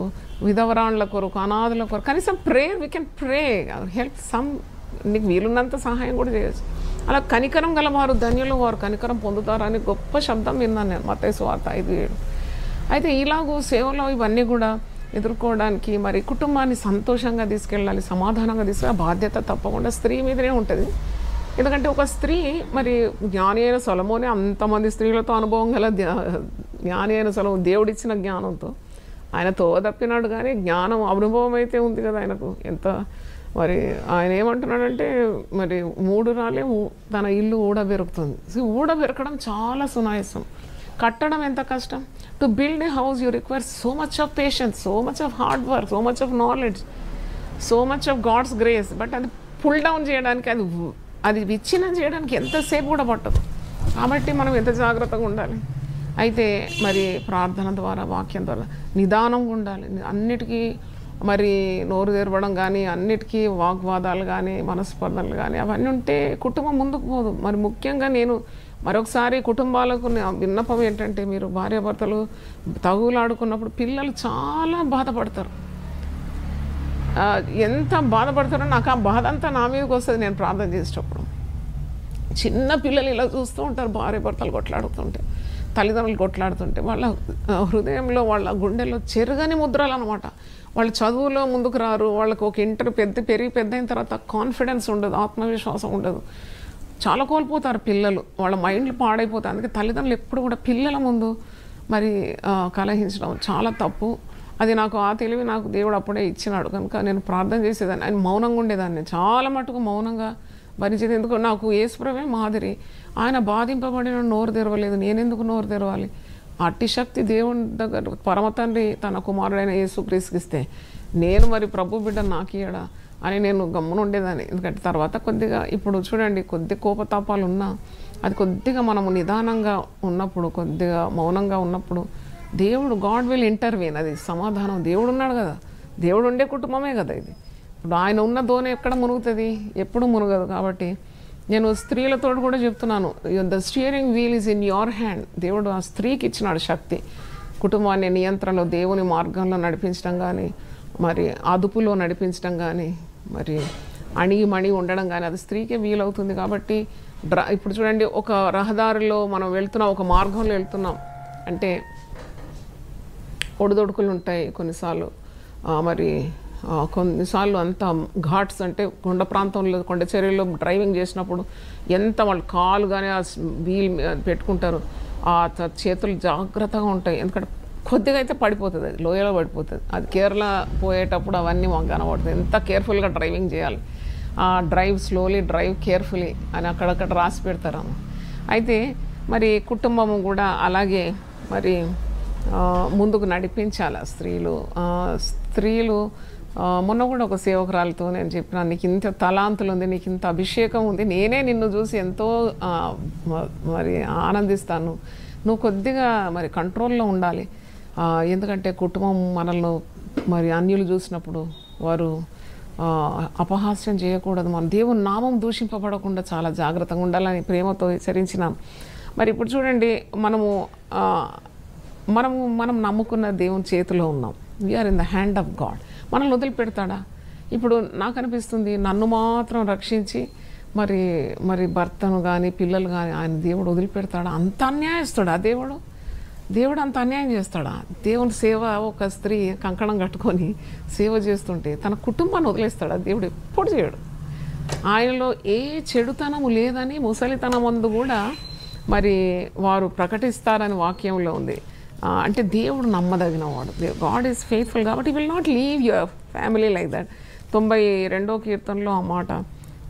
విధవరాండ్ల కొరకు, అనాథుల కొరకు. కనీసం prayer, we can pray, help some, నీకు వీలున్నంత సహాయం కూడా చేయొచ్చు. అలా కనికరం గల వారు ధన్యులు, వారు కనికరం పొందుతారని గొప్ప శబ్దం విన్నాను నేను, మత్తయి సువార్త 5:7. అయితే ఇలాగూ సేవలో ఇవన్నీ కూడా ఎదుర్కోవడానికి మరి కుటుంబాన్ని సంతోషంగా తీసుకెళ్ళాలి, సమాధానంగా తీసుకెళ్ళాలి. బాధ్యత తప్పకుండా స్త్రీ మీదనే ఉంటుంది. ఎందుకంటే ఒక స్త్రీ, మరి జ్ఞాని అయిన సొలొమోనే అంతమంది స్త్రీలతో అనుభవం గల జ్ఞాని అయిన సొలొమోను, దేవుడిచ్చిన జ్ఞానంతో ఆయన తప్పినాడు, కానీ జ్ఞానం అనుభవం అయితే ఉంది కదా ఆయనకు. ఎంత మరి ఆయన ఏమంటున్నాడంటే, మరి 3 రాలే తన ఇల్లు ఊడబెరుకుతుంది. ఊడబెరకడం చాలా సునాయాసం, కట్టడం ఎంత కష్టం. To build a house you require so much of patience, so much of hard work, so much of knowledge, so much of God's grace. But అది పుల్ డౌన్ చేయడానికి, అది విచ్ఛిన్నం చేయడానికి ఎంతసేపు కూడా పట్టదు. కాబట్టి మనం ఎంత జాగ్రత్తగా ఉండాలి. అయితే మరి ప్రార్థన ద్వారా, వాక్యం ద్వారా నిదానంగా ఉండాలి. అన్నిటికీ మరి నోరు తెరవడం కానీ, అన్నిటికీ వాగ్వాదాలు కానీ, మనస్పర్ధలు కానీ అవన్నీ ఉంటే కుటుంబం ముందుకు పోదు. మరి ముఖ్యంగా నేను మరొకసారి కుటుంబాలకు విన్నపం ఏంటంటే, మీరు భార్యాభర్తలు తగులాడుకున్నప్పుడు పిల్లలు చాలా బాధపడతారు. ఎంత బాధపడతారో నాకు ఆ బాధ అంతా నా మీదకి వస్తుంది నేను ప్రార్థన చేసేటప్పుడు. చిన్న పిల్లలు ఇలా చూస్తూ ఉంటారు, భార్యాభర్తలు కొట్లాడుతుంటే, తల్లిదండ్రులు కొట్లాడుతుంటే, వాళ్ళ హృదయంలో, వాళ్ళ గుండెల్లో చెరగని ముద్రలు అనమాట. వాళ్ళు చదువులో ముందుకు రారు, వాళ్ళకు ఒక ఇంటర్ పెరిగి పెద్ద అయిన తర్వాత కాన్ఫిడెన్స్ ఉండదు, ఆత్మవిశ్వాసం ఉండదు, చాలా కోల్పోతారు పిల్లలు, వాళ్ళ మైండ్లు పాడైపోతాయి. అందుకే తల్లిదండ్రులు ఎప్పుడు కూడా పిల్లల ముందు మరి కలహించడం చాలా తప్పు. అది నాకు ఆ తెలివి నాకు దేవుడు అప్పుడే ఇచ్చినాడు కనుక నేను ప్రార్థన చేసేదాన్ని. ఆయన మౌనంగా ఉండేదాన్ని, చాలా మటుకు మౌనంగా భరించేది. ఎందుకు, నాకు యేసుప్రభువే మాదిరి. ఆయన బాధింపబడిన నోరు తెరవలేదు, నేనెందుకు నోరు తెరవాలి? అట్టి శక్తి దేవుని దగ్గర పరమ తండ్రి తన కుమారుడైన యేసుక్రీస్తుకి ఇస్తే నేను మరి ప్రభు బిడ్డ నాకు ఇయ్యడా అని నేను గమ్మున ఉండేదాన్ని. ఎందుకంటే తర్వాత కొద్దిగా, ఇప్పుడు చూడండి, కొద్ది కోపతాపాలు ఉన్నా అది కొద్దిగా మనము నిదానంగా ఉన్నప్పుడు, కొద్దిగా మౌనంగా ఉన్నప్పుడు దేవుడు, గాడ్ విల్ ఇంటర్వీన్. అది సమాధానం. దేవుడు ఉన్నాడు కదా, దేవుడు ఉండే కుటుంబమే కదా ఇది. ఇప్పుడు ఆయన ఉన్న దోణి ఎక్కడ మునుగుతుంది? ఎప్పుడు మునగదు. కాబట్టి నేను స్త్రీలతో కూడా చెప్తున్నాను, the steering wheel is in your hand. దేవుడు ఆ స్త్రీకి ఇచ్చినాడు శక్తి, కుటుంబాన్ని నియంత్రణలో, దేవుని మార్గంలో నడిపించడం కానీ, మరి అదుపులో నడిపించడం కానీ, మరి అణిగిమణి ఉండడం కానీ అది స్త్రీకే వీలవుతుంది. కాబట్టి ఇప్పుడు చూడండి, ఒక రహదారిలో మనం వెళ్తున్నాం, ఒక మార్గంలో వెళ్తున్నాం అంటే ఒడిదొడుకులు ఉంటాయి కొన్నిసార్లు, మరి కొన్నిసార్లు అంత ఘాట్స్ అంటే కొండ ప్రాంతంలో, కొండ చర్యల్లో డ్రైవింగ్ చేసినప్పుడు ఎంత వాళ్ళు కాలు కానీ ఆ వీల్ పెట్టుకుంటారు, ఆ చేతులు జాగ్రత్తగా ఉంటాయి. ఎందుకంటే కొద్దిగా అయితే పడిపోతుంది, అది లోయలో పడిపోతుంది. అది కేరళ పోయేటప్పుడు అవన్నీ మాకు కనబడుతుంది, ఎంత కేర్ఫుల్గా డ్రైవింగ్ చేయాలి, డ్రైవ్ స్లోలీ, డ్రైవ్ కేర్ఫుల్లీ అని అక్కడక్కడ రాసి పెడతారు. అయితే మరి కుటుంబము కూడా అలాగే మరి ముందుకు నడిపించాలి స్త్రీలు. మొన్న కూడా ఒక సేవకురాలతో నేను చెప్పిన, నీకు ఇంత తలాంతులు ఉంది, నీకు ఇంత అభిషేకం ఉంది, నేనే నిన్ను చూసి ఎంతో మరి ఆనందిస్తాను, నువ్వు కొద్దిగా మరి కంట్రోల్లో ఉండాలి. ఎందుకంటే కుటుంబం మనల్ని మరి అన్యులు చూసినప్పుడు వారు అపహాస్యం చేయకూడదు, మన దేవుని నామం దూషింపబడకుండా చాలా జాగ్రత్తగా ఉండాలని ప్రేమతో హెచ్చరించినాం. మరి ఇప్పుడు చూడండి, మనం నమ్ముకున్న దేవుని చేతిలో ఉన్నాం. We are in the hand of God. మనల్ని వదిలిపెడతాడా? ఇప్పుడు నాకు అనిపిస్తుంది, నన్ను మాత్రం రక్షించి మరి మరి భర్తను కానీ పిల్లలు కానీ ఆయన దేవుడు వదిలిపెడతాడా? అంత అన్యాయస్తాడా దేవుడు? దేవుడు అంత అన్యాయం చేస్తాడా? దేవుని సేవ, ఒక స్త్రీ కంకణం కట్టుకొని సేవ చేస్తుంటే తన కుటుంబాన్ని వదిలేస్తాడా? దేవుడు ఎప్పుడు చేయడు. ఆయనలో ఏ చెడుతనము లేదని ముసలితనం ముందు కూడా మరి వారు ప్రకటిస్తారని వాక్యంలో ఉంది. అంటే దేవుడు నమ్మదగిన వాడు. గాడ్ ఈజ్ ఫెయిత్ఫుల్ కాబట్టి will not leave your family like that. 92వ కీర్తనలో ఆ మాట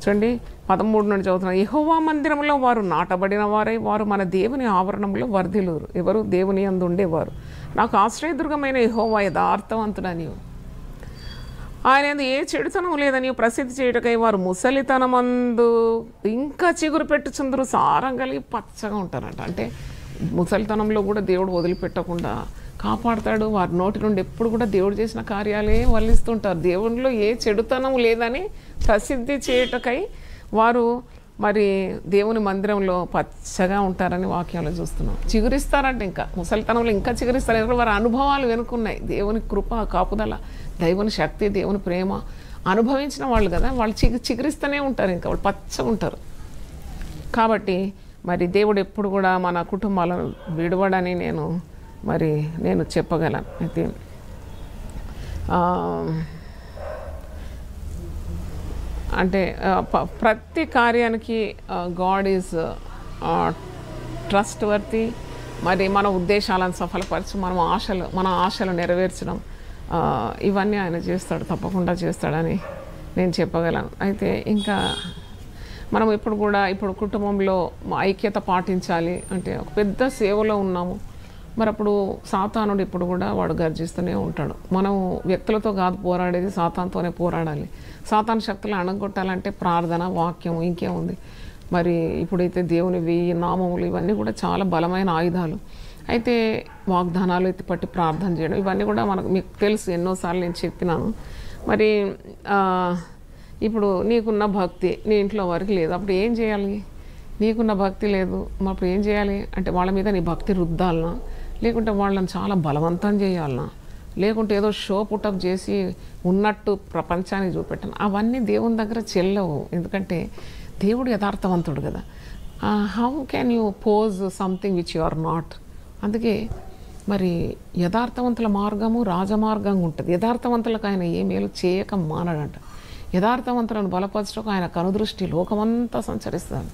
చూడండి, 13 నుండి చదువుతున్నాను. యెహోవా మందిరంలో వారు నాటబడిన వారై వారు మన దేవుని ఆవరణంలో వర్ధిల్లురు. ఎవరు? దేవుని యందు ఉండేవారు. నాకు ఆశ్రయదుర్గమైన యెహోవా యథార్థవంతుడని, ఆయన ఏ చెడుతనం లేదని ప్రసిద్ధి చేయటకై వారు ముసలితనమందు ఇంకా చిగురు పెట్టుచుందరు, సారం కలిగి పచ్చగా ఉంటారంట. అంటే ముసలితనంలో కూడా దేవుడు వదిలిపెట్టకుండా కాపాడుతాడు. వారి నోటి నుండి ఎప్పుడు కూడా దేవుడు చేసిన కార్యాలే వల్లిస్తుంటారు. దేవునిలో ఏ చెడుతనం లేదని ప్రసిద్ధి చేయటకై వారు మరి దేవుని మందిరంలో పచ్చగా ఉంటారని వాక్యంలో చూస్తున్నాం. చిగురిస్తారంటే ఇంకా ముసలితనంలో ఇంకా చిగురిస్తారు. ఎందుకంటే వారి అనుభవాలు వెనుకున్నాయి. దేవుని కృప, కాపుదల, దేవుని శక్తి, దేవుని ప్రేమ అనుభవించిన వాళ్ళు కదా, వాళ్ళు చిగురిస్తూనే ఉంటారు. ఇంకా వాళ్ళు పచ్చగా ఉంటారు. కాబట్టి మరి దేవుడు ఎప్పుడు కూడా మన కుటుంబాలను విడవడని నేను చెప్పగలను. అయితే అంటే ప్రతి కార్యానికి గాడ్ ఈజ్ ట్రస్ట్ వర్తి. మరి మన ఉద్దేశాలను సఫలపరచు, మన ఆశలు నెరవేర్చడం, ఇవన్నీ ఆయన చేస్తాడు, తప్పకుండా చేస్తాడని నేను చెప్పగలను. అయితే ఇంకా మనం ఇప్పుడు కుటుంబంలో ఐక్యత పాటించాలి అంటే ఒక పెద్ద సేవలో ఉన్నాము. మరి అప్పుడు సాతానుడు ఇప్పుడు కూడా వాడు గర్జిస్తూనే ఉంటాడు. మనం వ్యక్తులతో కాదు పోరాడేది, సాతాన్తోనే పోరాడాలి. సాతాను శక్తులు అణగొట్టాలంటే ప్రార్థన, వాక్యం, ఇంకేముంది. మరి ఇప్పుడైతే దేవుని 1000 నామములు ఇవన్నీ కూడా చాలా బలమైన ఆయుధాలు. అయితే వాగ్దానాలు ఎత్తిపట్టి ప్రార్థన చేయడం, ఇవన్నీ కూడా మీకు తెలుసు, ఎన్నోసార్లు నేను చెప్పినాను. మరి ఇప్పుడు నీకున్న భక్తి నీ ఇంట్లో వారికి లేదు, అప్పుడు ఏం చేయాలి? నీకున్న భక్తి లేదు, అప్పుడు ఏం చేయాలి అంటే వాళ్ళ మీద నీ భక్తి రుద్దాలనా, లేకుంటే వాళ్ళని చాలా బలవంతం చేయాలనా, లేకుంటే ఏదో షో పుటప్ చేసి ఉన్నట్టు ప్రపంచానికి చూపెట్టాను? అవన్నీ దేవుని దగ్గర చెల్లవు. ఎందుకంటే దేవుడు యథార్థవంతుడు కదా. How can you pose something which you are not? అందుకే మరి యథార్థవంతుల మార్గము రాజమార్గంగా ఉంటుంది. యథార్థవంతులకు ఆయన ఏ మేలు చేయక మానడంట. యథార్థవంతులను బలపరచడానికి ఆయన కనుదృష్టి లోకమంతా సంచరిస్తుంది.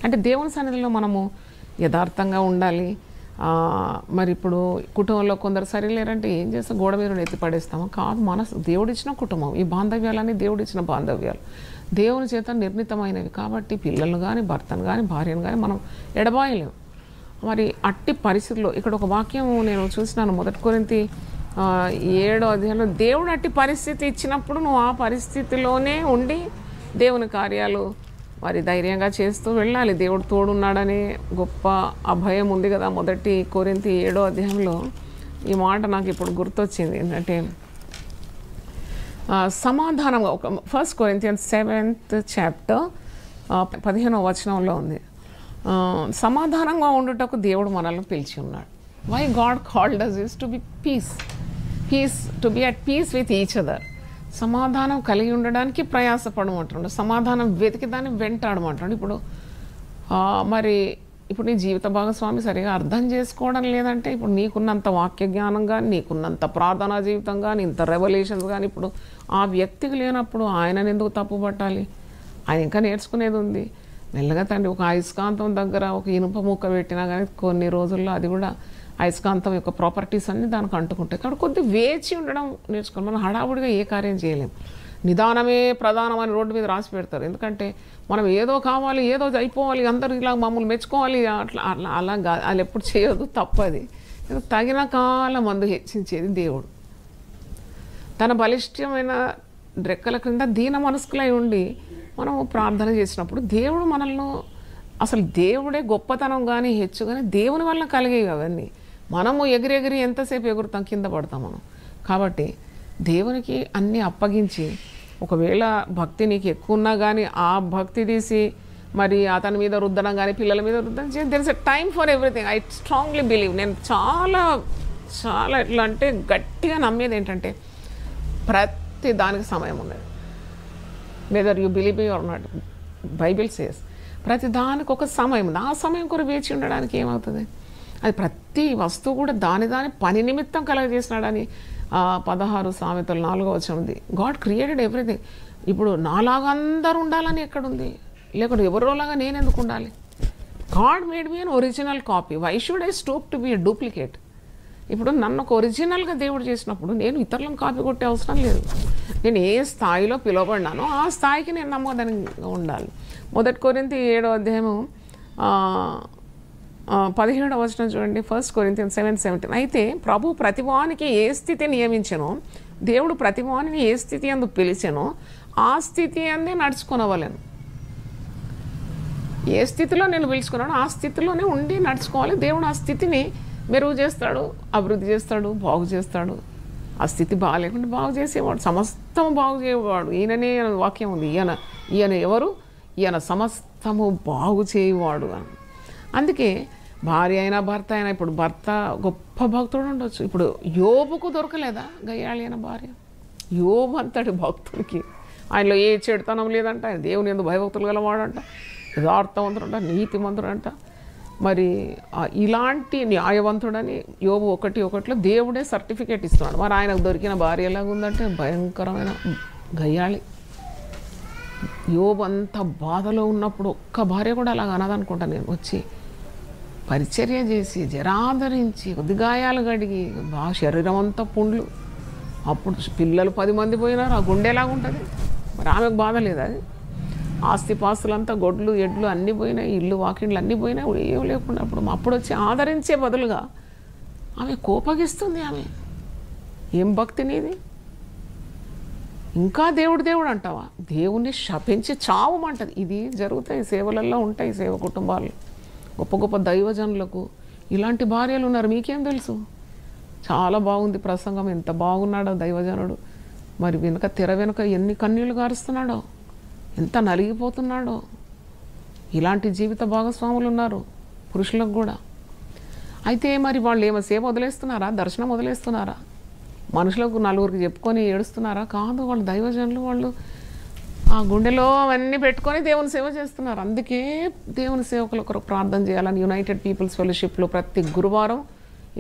అంటే దేవుని సన్నిధిలో మనము యథార్థంగా ఉండాలి. మరి ఇప్పుడు కుటుంబంలో కొందరు సరిలేరంటే ఏం చేస్తాం? గోడ మీద ఎత్తి పడేస్తాము కాదు. దేవుడిచ్చిన కుటుంబం, ఈ బాంధవ్యాలన్నీ దేవుడిచ్చిన బాంధవ్యాలు, దేవుని చేత నిర్ణీతమైనవి. కాబట్టి పిల్లలను కానీ, భర్తను కానీ, భార్యను కానీ మనం ఎడబాయలేము. మరి అట్టి పరిస్థితుల్లో ఇక్కడ ఒక వాక్యం నేను చూసినాను, 1 కొరింథీ 7వ అధ్యాయంలో, దేవుడు అట్టి పరిస్థితి ఇచ్చినప్పుడు నువ్వు ఆ పరిస్థితిలోనే ఉండి దేవుని కార్యాలు మరి ధైర్యంగా చేస్తూ వెళ్ళాలి. దేవుడు తోడున్నాడని గొప్ప అభయం ఉంది కదా. 1 కొరింథీ 7వ అధ్యాయంలో ఈ మాట నాకు ఇప్పుడు గుర్తొచ్చింది. ఏంటంటే సమాధానంగా, 1 Corinthians 7th chapter 15వ వచనంలో ఉంది, సమాధానంగా ఉండుటకు దేవుడు మనల్ని పిలిచి ఉన్నాడు. Why God called us is to be peace, to be at peace with each other. సమాధానం కలిగి ఉండడానికి ప్రయాసపడమంటాడు, సమాధానం వెతికి దాన్ని వెంటాడమంటాడు. ఇప్పుడు నీ జీవిత భాగస్వామి సరిగా అర్థం చేసుకోవడం లేదంటే, ఇప్పుడు నీకున్నంత వాక్య జ్ఞానం కానీ, నీకున్నంత ప్రార్థనా జీవితం కానీ, ఇంత రెవల్యూషన్స్ కానీ ఇప్పుడు ఆ వ్యక్తికి లేనప్పుడు ఆయనను ఎందుకు తప్పు పట్టాలి? ఆయన ఇంకా నేర్చుకునేది ఉంది. మెల్లగా తండ్రి ఒక అయస్కాంతం దగ్గర ఒక ఇనుప ముక్క పెట్టినా కానీ కొన్ని రోజుల్లో అది కూడా అయస్కాంతం యొక్క ప్రాపర్టీస్ అన్నీ దానికి అంటుకుంటాయి. కాబట్టి కొద్దిగా వేచి ఉండడం నేర్చుకోవాలి. మనం హడావుడిగా ఏ కార్యం చేయలేం. నిదానమే ప్రధానమని రోడ్డు మీద రాసి పెడతారు. ఎందుకంటే మనం ఏదో కావాలి, ఏదో అయిపోవాలి, అందరూ ఇలా మమ్మల్ని మెచ్చుకోవాలి, అలా వాళ్ళు ఎప్పుడు చేయదు, తప్పది. తగిన కాలం మందు హెచ్చించేది దేవుడు. తన బలిష్టమైన రెక్కల క్రింద దీన మనస్కులై ఉండి మనం ప్రార్థన చేసినప్పుడు దేవుడు మనల్ని, అసలు దేవుడే గొప్పతనం కానీ హెచ్చు కానీ దేవుని వల్ల కలిగేవి అవన్నీ. మనము ఎగిరెగిరి ఎంతసేపు ఎగురుతాం, కింద పడతాం మనం. కాబట్టి దేవునికి అన్నీ అప్పగించి, ఒకవేళ భక్తి నీకు ఎక్కువ ఉన్నా కానీ ఆ భక్తి తీసి మరి అతని మీద రుద్దడం కానీ, పిల్లల మీద రుద్దడం, there is a time for everything. I strongly believe. నేను చాలా చాలా ఎట్లా అంటే గట్టిగా నమ్మేది ఏంటంటే, ప్రతి ప్రతి దానికి సమయం ఉన్నది. Whether you believe are not, Bible says ప్రతి దానికి ఒక సమయం ఉంది. ఆ సమయం కొరకు వేచి ఉండడానికి ఏమవుతుంది? అది ప్రతి వస్తువు కూడా దాని పని నిమిత్తం కలగజేసినాడని 16 సామెతలు 4వ వచనం ఉంది. God created everything. ఇప్పుడు నాలాగా అందరూ ఉండాలని ఎక్కడుంది? లేకుంటే ఎవరోలాగా నేను ఎందుకు ఉండాలి? God made me an original copy. Why should I stoop to be a duplicate? ఇప్పుడు నన్ను ఒక ఒరిజినల్గా దేవుడు చేసినప్పుడు నేను ఇతరులను కాపీ కొట్టే అవసరం లేదు. నేను ఏ స్థాయిలో పిలువబడినానో ఆ స్థాయికి నేను నమ్మకంగా ఉండాలి. 1 కొరింథీ 7వ అధ్యాయము 17వ వచనం చూడండి. 1 Corinthians 7:17. అయితే ప్రభు ప్రతివానికి ఏ స్థితి నియమించెనో, దేవుడు ప్రతివానిని ఏ స్థితి అందు పిలిచెనో ఆ స్థితి అందే నడుచుకునవలెను. ఏ స్థితిలో నేను పిలుచుకున్నానో ఆ స్థితిలోనే ఉండి నడుచుకోవాలి. దేవుడు ఆ స్థితిని మెరుగు చేస్తాడు, అభివృద్ధి చేస్తాడు, బాగు చేస్తాడు. ఆ స్థితి బాగాలేకుండా బాగు చేసేవాడు, సమస్తం బాగు చేయవాడు. ఈయననే వాక్యం ఉంది. ఈయన ఎవరు? ఈయన సమస్తము బాగు చేయవాడు అని. అందుకే భార్య అయినా భర్త అయినా, ఇప్పుడు భర్త గొప్ప భక్తుడు ఉండొచ్చు. ఇప్పుడు యోబుకు దొరకలేదా గయ్యాళి అయిన భార్య? యోబు అంతటి భక్తుడికి ఆయనలో ఏ చెడుతనం లేదంట. ఆయన దేవుని యందు భయభక్తులు గలవాడంట, యథార్థవంతుడంట, నీతిమంతుడంట. మరి ఇలాంటి న్యాయవంతుడని యోబు 1:1 దేవుడే సర్టిఫికేట్ ఇస్తున్నాడు. మరి ఆయనకు దొరికిన భార్య ఎలాగ ఉందంటే భయంకరమైన గయ్యాళి. యోబు అంత బాధలో ఉన్నప్పుడు ఒక్క భార్య కూడా అలాగ అనదనుకుంటా నేను. వచ్చి పరిచర్య చేసి జరాదరించి ఉద్గాయాలు గడిగి బాగా శరీరం అంతా పుండ్లు. అప్పుడు పిల్లలు 10 మంది పోయినారు. ఆ గుండె ఎలాగుంటుంది? మరి ఆమెకు బాధ లేదు. అది ఆస్తిపాస్తులంతా గొడ్లు ఎడ్లు అన్నీ పోయినాయి, ఇల్లు వాకిండ్లు అన్నీ పోయినాయి, ఏం లేకుండా అప్పుడు వచ్చి ఆదరించే బదులుగా ఆమె కోపగిస్తుంది. ఆమె ఏం భక్తి నీది? ఇంకా దేవుడు అంటావా? దేవుణ్ణి శపించి చావమంటది. ఇది జరుగుతాయి, సేవలలో ఉంటాయి. సేవ కుటుంబాలు గొప్ప గొప్ప దైవజనులకు ఇలాంటి భార్యలు ఉన్నారు. మీకేం తెలుసు? చాలా బాగుంది ప్రసంగం, ఎంత బాగున్నాడో దైవజనుడు. మరి తెర వెనుక ఎన్ని కన్నీళ్లు గారుస్తున్నాడో, ఎంత నలిగిపోతున్నాడో. ఇలాంటి జీవిత భాగస్వాములు ఉన్నారు పురుషులకు కూడా. అయితే మరి వాళ్ళు ఏమో సేవ వదిలేస్తున్నారా? దర్శనం వదిలేస్తున్నారా? మనుషులకు నలుగురికి చెప్పుకొని ఏడుస్తున్నారా? కాదు, వాళ్ళు దైవజనులు. వాళ్ళు ఆ గుండెలో అవన్నీ పెట్టుకొని దేవుని సేవ చేస్తున్నారు. అందుకే దేవుని సేవకుల కొరకు ప్రార్థన చేయాలని యునైటెడ్ పీపుల్స్ ఫెలోషిప్లో ప్రతి గురువారం,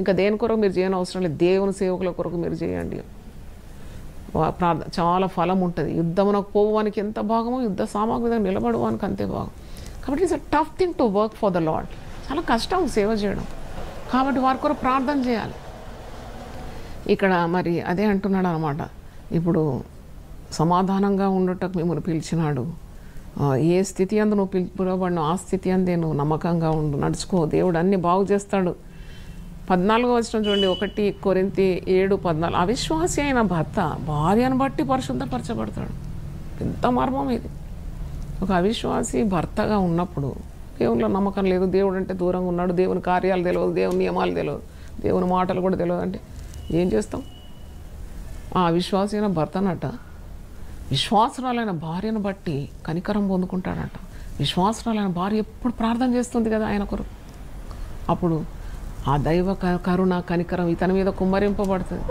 ఇంకా దేని కొరకు మీరు చేయని అవసరం లేదు, దేవుని సేవకుల కొరకు మీరు చేయండి. ప్రార్థన చాలా ఫలం ఉంటుంది. యుద్ధమునకు పోవడానికి ఎంత భాగమో యుద్ధ సామాగ్రి నిలబడడానికి అంతే భాగం. కాబట్టి it's a tough thing to work for the lord. చాలా కష్టం సేవ చేయడం. కాబట్టి వారి కొరకు ప్రార్థన చేయాలి. ఇక్కడ మరి అదే అంటున్నాడు అనమాట. ఇప్పుడు సమాధానంగా ఉండటకు మిమ్మల్ని పిలిచినాడు. ఏ స్థితి అందు నువ్వు పిలువబడిన ఆ స్థితి అందే నువ్వు నమ్మకంగా ఉండు, నడుచుకో. దేవుడు అన్నీ బాగు చేస్తాడు. 14వ వచనం చూడండి. 1 కొరింథీ 7:14. అవిశ్వాసి అయిన భర్త భార్యను బట్టి పరిశుద్ధపరచబడతాడు. ఎంత మర్మం ఇది! ఒక అవిశ్వాసి భర్తగా ఉన్నప్పుడు దేవునిలో నమ్మకం లేదు, దేవుడు అంటే దూరంగా ఉన్నాడు, దేవుని కార్యాలు తెలియదు, దేవుని నియమాలు తెలియదు, దేవుని మాటలు కూడా తెలియదు అంటే ఏం చేస్తాం? ఆ అవిశ్వాసి అయిన భర్తనట విశ్వాసరాలైన భార్యను బట్టి కనికరం పొందుకుంటాడట. విశ్వాసరాలైన భార్య ఎప్పుడు ప్రార్థన చేస్తుంది కదా ఆయన కొరకు. అప్పుడు ఆ దైవ కరుణ కనికరం ఇతని మీద కుమ్మరింపబడుతుంది.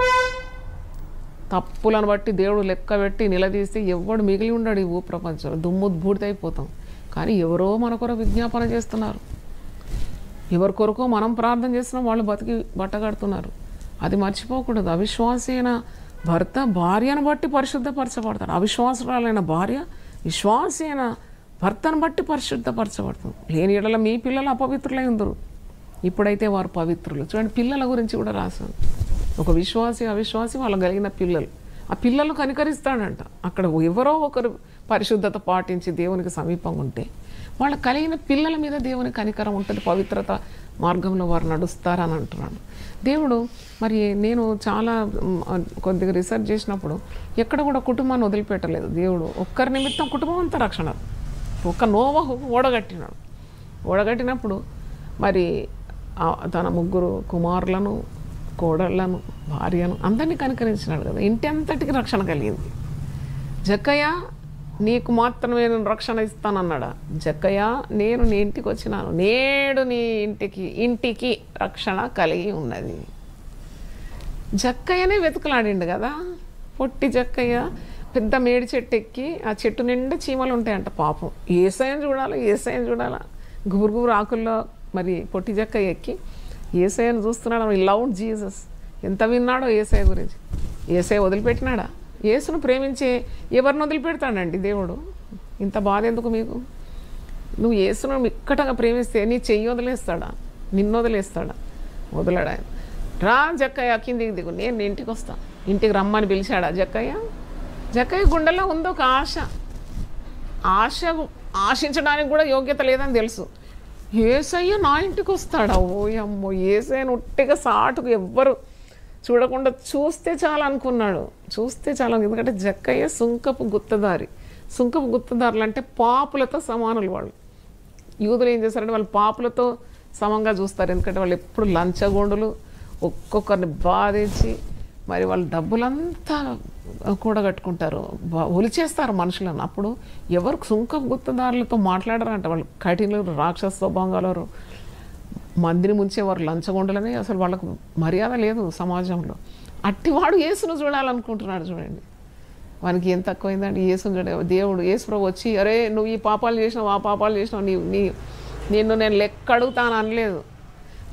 తప్పులను బట్టి దేవుడు లెక్క పెట్టి నిలదీస్తే ఎవడు మిగిలి ఉండడు ఈ ప్రపంచంలో. దుమ్ము బూడిదైపోతాం. కానీ ఎవరో మన కొరకు విజ్ఞాపన చేస్తున్నారు. ఎవరి కొరకో మనం ప్రార్థన చేస్తున్నాం, వాళ్ళు బతికి బట్టగడుతున్నారు. అది మర్చిపోకూడదు. అవిశ్వాసి అయిన భర్త భార్యను బట్టి పరిశుద్ధపరచబడతాడు. అవిశ్వాసురాలైన భార్య విశ్వాసి అయిన భర్తను బట్టి పరిశుద్ధపరచబడుతుంది. లేని ఎడల మీ పిల్లలు అపవిత్రులై ఉందరు, ఇప్పుడైతే వారు పవిత్రులు. చూడండి, పిల్లల గురించి కూడా రాశాను. ఒక విశ్వాసి అవిశ్వాసి వాళ్ళకు కలిగిన పిల్లలు, ఆ పిల్లలు కనికరిస్తాడంట. అక్కడ ఎవరో ఒకరు పరిశుద్ధత పాటించి దేవునికి సమీపంగా ఉంటే వాళ్ళకు కలిగిన పిల్లల మీద దేవుని కనికరం ఉంటుంది, పవిత్రత మార్గంలో వారు నడుస్తారని అంటున్నాడు దేవుడు. మరి నేను చాలా కొద్దిగా రీసెర్చ్ చేసినప్పుడు ఎక్కడ కూడా కుటుంబాన్ని వదిలిపెట్టలేదు దేవుడు. ఒక్కరి నిమిత్తం కుటుంబం అంతా రక్షణ. ఒక్క నోవహు ఓడగట్టినప్పుడు మరి తన 3 కుమారులను, కోడళ్లను, భార్యను అందరినీ కనికరించినాడు కదా. ఇంటి అంతటికి రక్షణ కలిగింది. జక్కయ్య నీకు మాత్రమే నేను రక్షణ ఇస్తానన్నాడా? జక్కయ్య నేను నీ ఇంటికి వచ్చినాను, నేడు నీ ఇంటికి రక్షణ కలిగి ఉన్నది. జక్కయ్యనే వెతుకులాడిండు కదా. పొట్టి జక్కయ్య పెద్ద మేడి చెట్టు ఎక్కి ఆ చెట్టు నిండా చీమలు ఉంటాయంట పాపం. ఏసయ్యను చూడాలా గుబురు ఆకుల్లో మరి పొట్టి జక్కయ్య ఎక్కి ఏసయ్యను చూస్తున్నాడు. ఈ లవ్డ్ జీసస్ ఎంత విన్నాడో ఏసయ్య గురించి. ఏసయ్య వదిలిపెట్టినాడా? యేసును ప్రేమించే ఎవరిని వదిలిపెడతాడండి దేవుడు? ఇంత బాధ ఎందుకు మీకు? నువ్వు యేసును మిక్కటంగా ప్రేమిస్తే నీ చెయ్యి వదిలేస్తాడా? నిన్ను వదిలేస్తాడా? వదలడా ఆయన. రా జక్కయ్య కిందికి దిగు, నేను ఇంటికి వస్తాను. ఇంటికి రమ్మని పిలిచాడా జక్కయ్య? జక్కయ్య గుండెల్లో ఉందో ఒక ఆశించడానికి కూడా యోగ్యత లేదని తెలుసు. యేసయ్య నా ఇంటికి వస్తాడా? ఓయమ్మో, యేసయ్యను ఉట్టిగా సాటుకు ఎవ్వరు చూడకుండా చూస్తే చాలా అనుకున్నాడు. చూస్తే చాలా, ఎందుకంటే జక్కయ్య సుంకపు గుత్తదారులు అంటే పాపులతో సమానులు వాళ్ళు. యూదులు ఏం చేస్తారంటే వాళ్ళు పాపులతో సమంగా చూస్తారు. ఎందుకంటే వాళ్ళు ఎప్పుడు లంచగొండులు, ఒక్కొక్కరిని బాధించి మరి వాళ్ళు డబ్బులంతా కూడగట్టుకుంటారు, ఒలిచేస్తారు మనుషులను. అప్పుడు ఎవరు సుంకపు గుత్తదారులతో మాట్లాడారంట. వాళ్ళు కఠినలు, రాక్షస స్వభావాలు, మందిని ముంచేవారు, లంచగొండలని. అసలు వాళ్ళకు మర్యాద లేదు సమాజంలో. అట్టివాడు యేసును చూడాలనుకుంటున్నాడు. చూడండి వానికి ఏం తక్కువైందండి యేసును దేవుడు యేసుప్రభు వచ్చి అరే నువ్వు ఈ పాపాలు చేసినావు, ఆ పాపాలు చేసినావు, నిన్ను నేను లెక్క అడుగుతాను అనలేదు.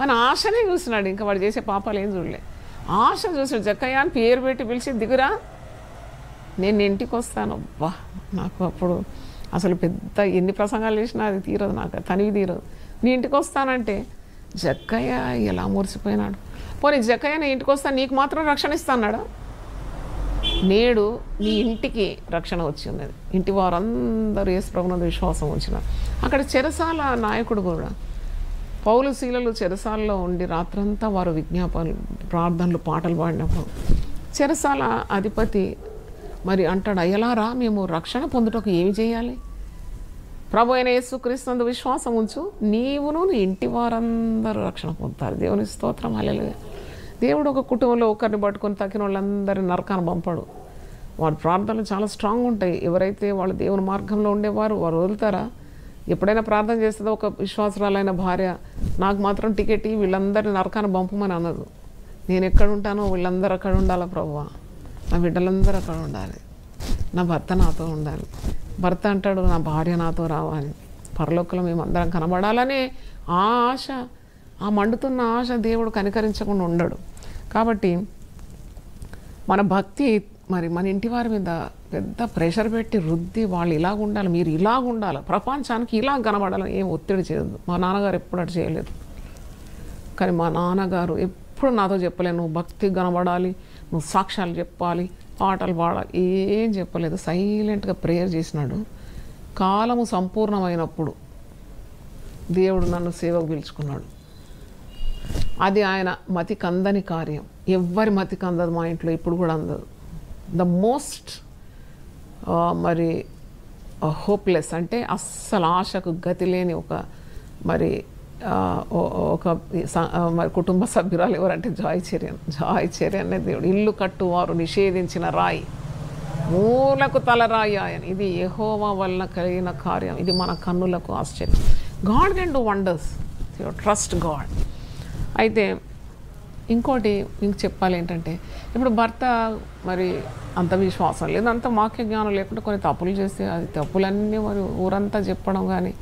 మన ఆశనే చూసినాడు. ఇంకా వాడు చేసే పాపాలు ఏం చూడలే, ఆశ చూసాడు. జక్కయ్య అని పేరు పెట్టి పిలిచి దిగురా, నేను ఇంటికి వస్తాను. అబ్బా, నాకు అప్పుడు అసలు పెద్ద ఎన్ని ప్రసంగాలు చేసినా అది తీరదు, నాకు తనివి తీరదు. నీ ఇంటికి వస్తానంటే జక్కయ్య ఎలా మురిసిపోయినాడు. పోనీ జక్కయ్య నీ ఇంటికి వస్తాను, నీకు మాత్రం రక్షణ ఇస్తాన్నాడా? నేడు నీ ఇంటికి రక్షణ వచ్చి ఉన్నది. ఇంటి వారందరూ యేసు ప్రభువునందు విశ్వాసం ఉంచినారు. అక్కడ చెరసాల నాయకుడు కూడా, పౌలు శీలలు చెరసాలలో ఉండి రాత్రంతా వారు విజ్ఞాపనలు, ప్రార్థనలు, పాటలు పాడినప్పుడు చెరసాల అధిపతి మరి అంటాడు, అయ్యలారా మేము రక్షణ పొందుటకు ఏమి చేయాలి? ప్రభు అయిన యేసుక్రీస్తునందు విశ్వాసం ఉంచు, నీవును నీ ఇంటి వారందరూ రక్షణ పొందుతారు. దేవుని స్తోత్రం, హల్లెలూయా. దేవుడు ఒక కుటుంబంలో ఒకరిని పట్టుకొని తక్కిన వాళ్ళందరినీ నరకాన్ని పంపాడు. వారి ప్రార్థనలు చాలా స్ట్రాంగ్ ఉంటాయి. ఎవరైతే వాళ్ళు దేవుని మార్గంలో ఉండేవారు వారు వదులుతారా? ఎప్పుడైనా ప్రార్థన చేస్తుందో ఒక విశ్వాసురాలైన భార్య నాకు మాత్రం టికెట్ వీళ్ళందరినీ నరకాన్ని పంపమని అన్నదు. నేను ఎక్కడ ఉంటానో వీళ్ళందరూ అక్కడ ఉండాలా ప్రభువా, నా బిడ్డలందరూ అక్కడ ఉండాలి, నా భర్త నాతో ఉండాలి. భర్త అంటాడు నా భార్య నాతో రావాలి, పరలోకంలో మేమందరం కనబడాలనే ఆ ఆశ, ఆ మండుతున్న ఆశ దేవుడు కనికరించకుండా ఉండడు. కాబట్టి మన భక్తి మరి మన ఇంటి వారి మీద పెద్ద ప్రెషర్ పెట్టి రుద్ది వాళ్ళు ఇలాగ ఉండాలి, మీరు ఇలాగ ఉండాలి, ప్రపంచానికి ఇలా కనబడాలని ఏం ఒత్తిడి చేయదు. మా నాన్నగారు ఎప్పుడు అటు చేయలేదు. కానీ మా నాన్నగారు ఎప్పుడు నాతో చెప్పలేదు నువ్వు భక్తి కనబడాలి, నువ్వు సాక్ష్యాలు చెప్పాలి, పాటలు పాడాలి, ఏం చెప్పలేదు. సైలెంట్గా ప్రేయర్ చేసినాడు. కాలము సంపూర్ణమైనప్పుడు దేవుడు నన్ను సేవకు పిలుచుకున్నాడు. అది ఆయన మతి కందని కార్యం. ఎవ్వరి మతి కందదు మా ఇంట్లో, ఇప్పుడు కూడా అందదు. ద మోస్ట్ మరి హోప్లెస్ అంటే అస్సలు ఆశకు గతి లేని ఒక మరి మరి కుటుంబ సభ్యురాలు ఎవరంటే జాయ్ చెరియన్ అనే దేవుడు. ఇల్లు కట్టువారు నిషేధించిన రాయి, మూలకు తలరాయి ఆయన. ఇది యెహోవా వలన కలిగిన కార్యం, ఇది మన కన్నులకు ఆశ్చర్యం. God can do wonders, trust God. అయితే ఇంకోటి ఇంక చెప్పాలి ఏంటంటే, ఇప్పుడు భర్త మరి అంత విశ్వాసం లేదు, అంత వాక్య జ్ఞానం లేకుండా కొన్ని తప్పులు చేస్తే అది తప్పులన్నీ మరి ఊరంతా చెప్పడం, కానీ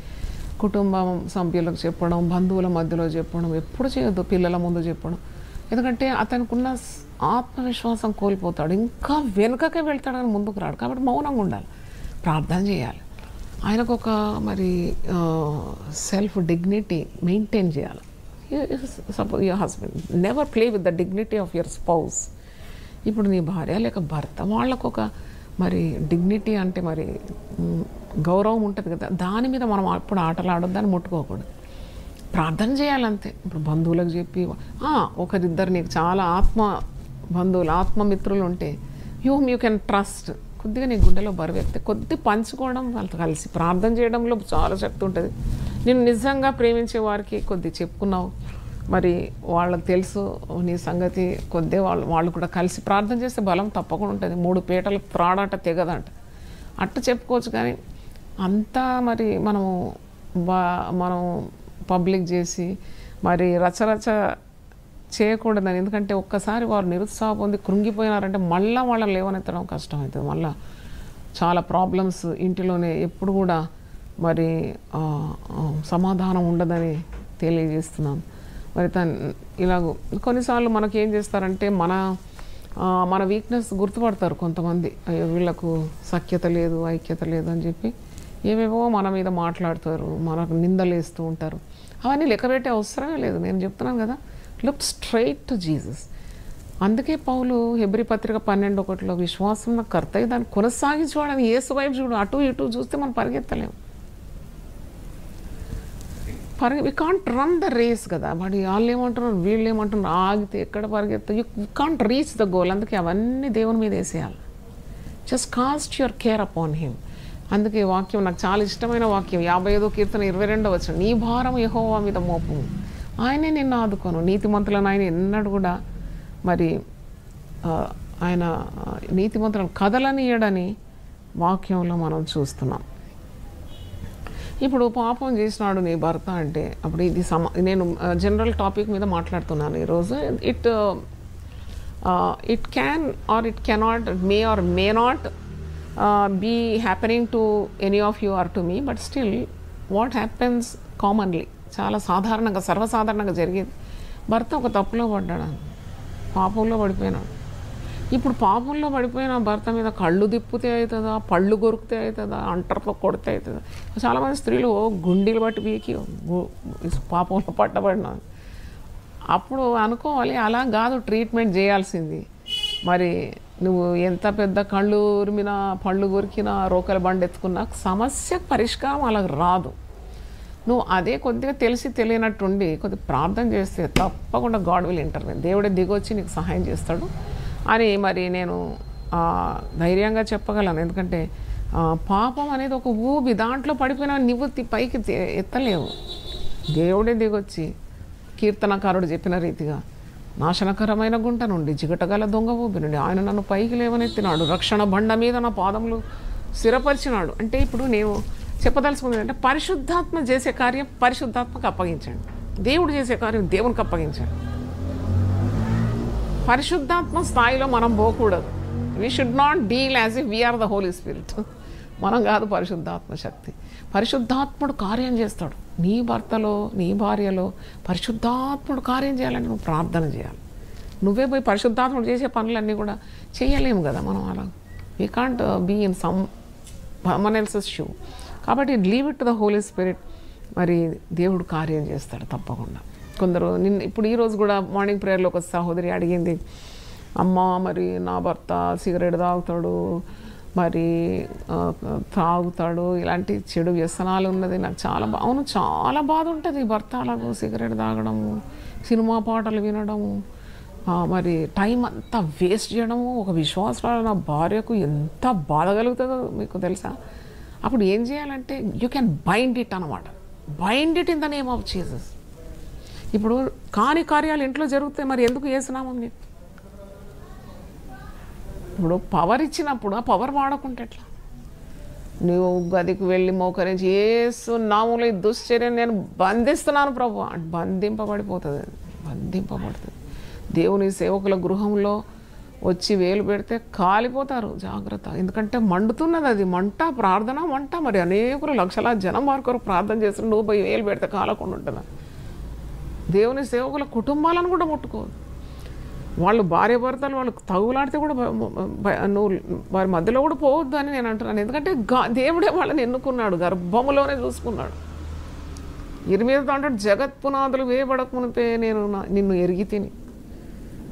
కుటుంబం సభ్యులకు చెప్పడం, బంధువుల మధ్యలో చెప్పడం ఎప్పుడు చేయొద్దు, పిల్లల ముందు చెప్పడం. ఎందుకంటే అతనికి ఆత్మవిశ్వాసం కోల్పోతాడు, ఇంకా వెనుకకే వెళ్తాడు కానీ ముందుకు రాడు. కాబట్టి మౌనంగా ఉండాలి, ప్రార్థన చేయాలి. ఆయనకు ఒక మరి సెల్ఫ్ డిగ్నిటీ మెయింటైన్ చేయాలి. Suppose your husband never play with the dignity of your spouse. ఇప్పుడు నీ భార్య లేక భర్త వాళ్ళకు ఒక మరి డిగ్నిటీ అంటే మరి గౌరవం ఉంటుంది కదా, దాని మీద మనం అప్పుడు ఆటలు ఆడొద్దు, దాన్ని ముట్టుకోకూడదు, ప్రార్థన చేయాలంతే. ఇప్పుడు బంధువులకు చెప్పి ఒకరిద్దరు నీకు చాలా బంధువులు ఆత్మమిత్రులు ఉంటే యూ కెన్ ట్రస్ట్, కొద్దిగా నీ గుండెలో బరువెత్తే కొద్ది పంచుకోవడం, వాళ్ళతో కలిసి ప్రార్థన చేయడంలో చాలా శక్తి ఉంటుంది. నేను నిజంగా ప్రేమించే వారికి కొద్ది చెప్పుకున్నావు, మరి వాళ్ళకి తెలుసు నీ సంగతి, కొద్ది వాళ్ళు కూడా కలిసి ప్రార్థన చేస్తే బలం తప్పకుండా ఉంటుంది. 3 పీటలు త్రాడట తెగదంట అట్ట చెప్పుకోవచ్చు. కానీ అంతా మరి మనం పబ్లిక్ చేసి మరి రచరచ చేయకూడదని. ఎందుకంటే ఒక్కసారి వారు నిరుత్సాహం పొంది కృంగిపోయినారంటే మళ్ళీ వాళ్ళని లేవనెత్తడం కష్టమవుతుంది. మళ్ళీ చాలా ప్రాబ్లమ్స్ ఇంటిలోనే ఎప్పుడు కూడా మరి సమాధానం ఉండదని తెలియజేస్తున్నాను. మరి ఇలాగ కొన్నిసార్లు మనకేం చేస్తారంటే మన వీక్నెస్ గుర్తుపడతారు కొంతమంది. అయ్యో వీళ్ళకు సఖ్యత లేదు, ఐక్యత లేదు అని చెప్పి ఏవేవో మన మీద మాట్లాడతారు, మనకు నిందలేస్తూ ఉంటారు. అవన్నీ లెక్కబెట్టే అవసరమే లేదు. నేను చెప్తున్నాను కదా, లుక్ స్ట్రైట్ టు జీసస్. అందుకే పౌలు హెబ్రీ పత్రిక 12:1 విశ్వాసం కర్త దాన్ని కొనసాగించుకోవడానికి యేసు వైపు చూడు, అటు ఇటు చూస్తే మనం పరిగెత్తలేము. We can't run the race కదా. మరి వాళ్ళు ఏమంటున్నారు, వీళ్ళు ఏమంటున్నారు, ఆగితే ఎక్కడ పరిగెత్తా, you can't reach the goal. అందుకే అవన్నీ దేవుని మీద వేసేయాలి. Just cast your care upon him. అందుకే వాక్యం నాకు చాలా ఇష్టమైన వాక్యం 55వ కీర్తన 22వ వచనం, నీ భారం యెహోవా మీద మోపు, ఆయనే నిన్ను ఆదుకోను. నీతిమంతులను ఆయన ఎన్నడూ కూడా మరి ఆయన నీతిమంతులను కదలనీయడని వాక్యంలో మనం చూస్తున్నాం. ఇప్పుడు పాపం చేసినాడు నీ భర్త అంటే అప్పుడు ఇది నేను జనరల్ టాపిక్ మీద మాట్లాడుతున్నాను ఈరోజు. It can or it cannot, may or may not be happening to any of you or to me, but still what happens commonly, చాలా సాధారణంగా సర్వసాధారణంగా జరిగేది. భర్త ఒక తప్పులో పడ్డాడు, పాపంలో పడిపోయినాడు. ఇప్పుడు పాపంలో పడిపోయిన భర్త మీద కళ్ళు తిప్పితే అవుతుందా, పళ్ళు కొరికితే అవుతుందా, అంటర్తో కొడితే అవుతుందా? చాలామంది స్త్రీలు గుండీలు బట్టి పీకి పాపంలో పట్టబడిన అప్పుడు అనుకోవాలి, అలా కాదు ట్రీట్మెంట్ చేయాల్సింది. మరి నువ్వు ఎంత పెద్ద కళ్ళు ఉరిమినా, పళ్ళు కొరికినా, రోకల బండి ఎత్తుకున్నా సమస్య పరిష్కారం అలా రాదు. నువ్వు అదే కొద్దిగా తెలిసి తెలియనట్టుండి కొద్దిగా ప్రార్థన చేస్తే తప్పకుండా గాడ్ విల్ ఇంటర్వెన్, దేవుడే దిగొచ్చి నీకు సహాయం చేస్తాడు అని మరి నేను ధైర్యంగా చెప్పగలను. ఎందుకంటే పాపం అనేది ఒక ఊబి, దాంట్లో పడిపోయినా నువ్వు పైకి ఎత్తలేవు. దేవుడే దిగొచ్చి కీర్తనకారుడు చెప్పిన రీతిగా నాశనకరమైన గుంట నుండి, జిగటగల దొంగ ఊబి నుండి ఆయన నన్ను పైకి లేవనెత్తినాడు, రక్షణ బండ మీద నా పాదములు స్థిరపరిచినాడు. అంటే ఇప్పుడు నేను చెప్పదలుచుకుంది అంటే పరిశుద్ధాత్మ చేసే కార్యం పరిశుద్ధాత్మకు అప్పగించండి, దేవుడు చేసే కార్యం దేవునికి అప్పగించండి. పరిశుద్ధాత్మ స్థాయిలో మనం పోకూడదు. We should not deal as if we are the Holi Spirit. మనం కాదు పరిశుద్ధాత్మ శక్తి. పరిశుద్ధాత్ముడు కార్యం చేస్తాడు నీ భర్తలో, నీ భార్యలో. పరిశుద్ధాత్ముడు కార్యం చేయాలని నువ్వు ప్రార్థన చేయాలి. నువ్వే పోయి పరిశుద్ధాత్ముడు చేసే పనులన్నీ కూడా చేయలేము కదా మనం. అలా we can't be in some else's shoe. కాబట్టి leave it to the Holi spirit. మరి దేవుడు కార్యం చేస్తాడు తప్పకుండా. కొందరు ఇప్పుడు ఈరోజు కూడా మార్నింగ్ ప్రేయర్లో ఒక సహోదరి అడిగింది, అమ్మ మరి నా భర్త సిగరెట్ తాగుతాడు, మరి తాగుతాడు, ఇలాంటి చెడు వ్యసనాలు ఉన్నది. నాకు చాలా బాధ ఉంటుంది. భర్త అలాగూ సిగరెట్ తాగడము, సినిమా పాటలు వినడము, మరి టైం అంతా వేస్ట్ చేయడము. ఒక విశ్వాసాల నా భార్యకు ఎంత బాధ కలుగుతుందో మీకు తెలుసా? అప్పుడు ఏం చేయాలంటే యూ క్యాన్ బైండ్ ఇట్ అన్నమాట. Bind it in the name of Jesus. ఇప్పుడు కాని కార్యాలు ఇంట్లో జరుగుతాయి, మరి ఎందుకు యేసునామం నీకు? ఇప్పుడు పవర్ ఇచ్చినప్పుడు ఆ పవర్ వాడకుంటే ఎట్లా? నువ్వు గదికి వెళ్ళి మోకరించి యేసు నామములో ఈ దుశ్చర్యను నేను బంధిస్తున్నాను ప్రభు అంటే బంధింపబడిపోతుంది. దేవుని సేవకుల గృహంలో వచ్చి వేలు పెడితే కాలిపోతారు. జాగ్రత్త. ఎందుకంటే మండుతున్నది, అది మంట, ప్రార్థన మంట. మరి అనేకులు లక్షలాది జనం వారు ప్రార్థన చేస్తున్నారు, నువ్వు పోయి వేలు పెడితే కాలకుండా ఉంటుందా? దేవుని సేవకుల కుటుంబాలను కూడా ముట్టుకోదు. వాళ్ళు భార్య భర్తలు వాళ్ళు తగులాడితే కూడా నువ్వు వారి మధ్యలో కూడా పోవద్దు అని నేను అంటున్నాను. ఎందుకంటే దేవుడే వాళ్ళని ఎన్నుకున్నాడు, గర్భములోనే చూసుకున్నాడు. ఇరిమీదతో అంటాడు, జగత్ పునాదులు వేయబడక మునిపే నేను నిన్ను ఎరిగి తిని,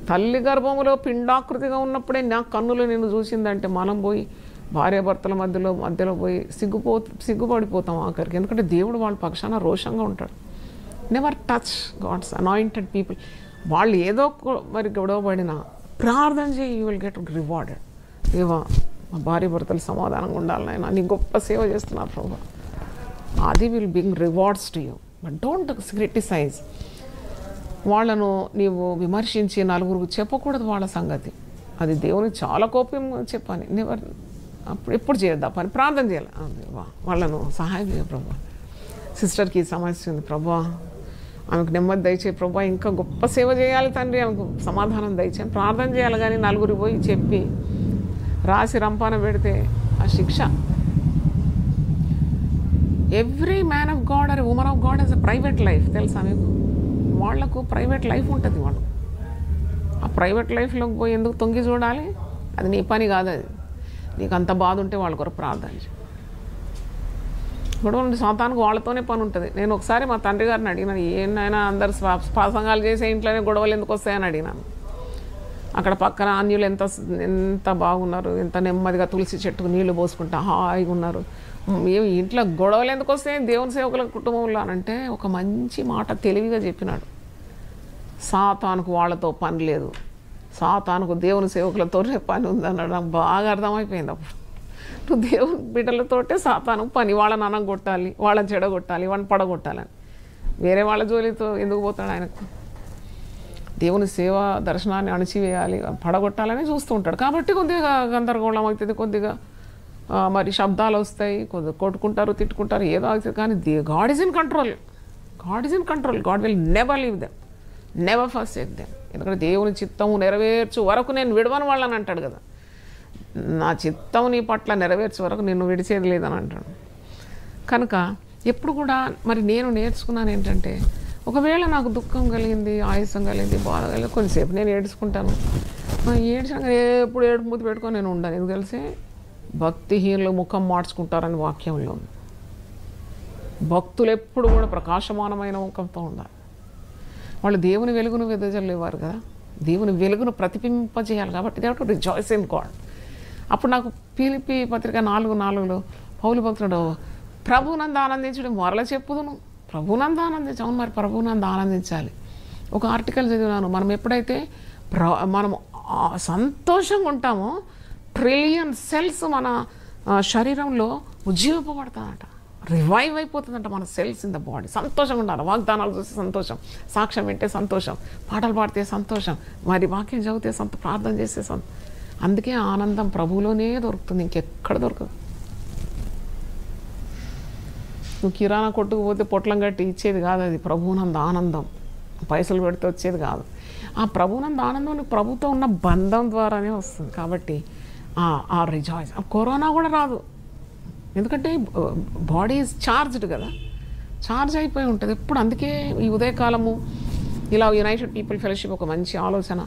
తల్లి గర్భములో పిండాకృతిగా ఉన్నప్పుడే నా కన్నులు నిన్ను చూసిందంటే మనం పోయి భార్యాభర్తల మధ్యలో పోయి సిగ్గుపడిపోతాం ఆఖరికి. ఎందుకంటే దేవుడు వాళ్ళ పక్షాన రోషంగా ఉంటాడు. Never touch God's anointed people. వాళ్ళు ఏదో మరి గొడవపడినా ప్రార్థన చేయి, యూ విల్ గెట్ రివార్డెడ్. దేవా మా భార్య భర్తలు సమాధానంగా ఉండాలనైనా, నీ గొప్ప సేవ చేస్తున్నారు ప్రభు, అది will bring rewards to you. But don't criticise. వాళ్ళను నీవు విమర్శించి నలుగురికి చెప్పకూడదు వాళ్ళ సంగతి. అది దేవునికి చాలా కోపం చెప్పని. నెవర్ ఎప్పుడు చేయొద్దా పని. ప్రార్థన చేయాలి, వాళ్ళను సహాయం చేయ ప్రభా. సిస్టర్కి సమస్య ఉంది ప్రభా, ఆమెకు నెమ్మది దయచేయి ప్రభా, ఇంకా గొప్ప సేవ చేయాలి తండ్రి, ఆమెకు సమాధానం దయచేయి ప్రార్థన చేయాలి. కానీ నలుగురు పోయి చెప్పి రాసి రంపాన పెడితే ఆ శిక్ష. Every man of God or woman of God has a private life. తెలుసా మీకు? వాళ్లకు ప్రైవేట్ లైఫ్ ఉంటుంది. వాళ్ళు ఆ ప్రైవేట్ లైఫ్లోకి పోయి ఎందుకు తొంగి చూడాలి? అది నీ పని కాదు. అది నీకు అంత బాధ ఉంటే వాళ్ళ కొరకు ప్రార్థన చేయి. గొడవలు సాతానికి వాళ్ళతోనే పని ఉంటుంది. నేను ఒకసారి మా తండ్రి గారిని అడిగినాను, ఏమైనా అందరు ప్రసంగాలు చేసే ఇంట్లోనే గొడవలు ఎందుకు వస్తాయని అడిగినాను. అక్కడ పక్కన అన్యులు ఎంత బాగున్నారు, ఎంత నెమ్మదిగా తులసి చెట్టుకు నీళ్లు పోసుకుంటా హాయిగా ఉన్నారు. ఏమి ఇంట్లో గొడవలు ఎందుకు వస్తాయి దేవుని సేవకుల కుటుంబంలో అంటే ఒక మంచి మాట తెలివిగా చెప్పినాడు. సాతానుకు వాళ్ళతో పని లేదు, సాతానుకు దేవుని సేవకులతోనే పని ఉందన్నాడు. నాకు బాగా అర్థమైపోయింది. అప్పుడు నువ్వు దేవుని బిడ్డలతోటే సాతాను పని. వాళ్ళని అనగొట్టాలి, వాళ్ళని చెడగొట్టాలి, వాళ్ళని పడగొట్టాలని. వేరే వాళ్ళ జోలితో ఎందుకు పోతాడు? ఆయనకు దేవుని సేవ దర్శనాన్ని అణిచివేయాలి, పడగొట్టాలని చూస్తూ ఉంటాడు. కాబట్టి కొద్దిగా గందరగోళం అవుతుంది, కొద్దిగా మరి శబ్దాలు వస్తాయి, కొద్దిగా కొట్టుకుంటారు, తిట్టుకుంటారు, ఏదో అవుతుంది. కానీ God is in control. God is in control. God will never leave them, never forsake them. ఎందుకంటే దేవుని చిత్తము నెరవేర్చు వరకు నేను విడవని వాళ్ళని అంటాడు కదా. నా చిత్తము నీ పట్ల నెరవేర్చే వరకు నిన్ను విడిచేది లేదని అంటాడు. కనుక ఎప్పుడు కూడా మరి నేను నేర్చుకున్నాను ఏంటంటే, ఒకవేళ నాకు దుఃఖం కలిగింది, ఆయాసం కలిగింది, బాధ కలిగింది, కొంచెంసేపు నేను ఏడ్చుకుంటాను. ఏడ్చాక ఎప్పుడు ఏడుపు మూతి పెట్టుకొని నేను ఉండను. ఎందుకు తెలిసి భక్తిహీనులు ముఖం మార్చుకుంటారని వాక్యంలో ఉంది. భక్తులు ఎప్పుడు కూడా ప్రకాశమానమైన ముఖంతో ఉండాలి. వాళ్ళు దేవుని వెలుగును వెదజల్లేవారు కదా, దేవుని వెలుగును ప్రతిబింబింపజేయాలి. కాబట్టి they have to rejoice in God. అప్పుడు నాకు ఫిలిప్పీ పత్రిక 4:4 పౌలు భక్తుడు, ప్రభువునందు ఆనందించడు మరల చెప్పుదును. ప్రభువునందు ఆనందించు. అవును, మరి ప్రభువునందు ఆనందించాలి. ఒక ఆర్టికల్ చదివినాను, మనం ఎప్పుడైతే మనము సంతోషంగా ఉంటామో ట్రిలియన్ సెల్స్ మన శరీరంలో ఉజ్జీవింపబడతాయంట, రివైవ్ అయిపోతుందంట మన సెల్స్ ఇన్ ద బాడీ. సంతోషంగా ఉండాలి. వాగ్దానాలు చూస్తే సంతోషం, సాక్ష్యం వింటే సంతోషం, పాటలు పాడితే సంతోషం, మరి వాక్యం చదివితే ప్రార్థన చేస్తే అందుకే ఆనందం ప్రభువులోనే దొరుకుతుంది, ఇంకెక్కడ దొరకదు. నువ్వు కిరాణా కొట్టుకు పోతే పొట్లం కట్టి ఇచ్చేది కాదు, అది ప్రభువునంద ఆనందం. పైసలు పెడితే వచ్చేది కాదు. ఆ ప్రభువునంద ఆనందం నీకు ప్రభుతో ఉన్న బంధం ద్వారానే వస్తుంది. కాబట్టి ఆ రిజాయిస్. కరోనా కూడా రాదు, ఎందుకంటే బాడీ ఈజ్ ఛార్జ్డ్ కదా, ఛార్జ్ అయిపోయి ఉంటుంది ఎప్పుడు. అందుకే ఈ ఉదయకాలము ఇలా యునైటెడ్ పీపుల్ ఫెలోషిప్ ఒక మంచి ఆలోచన.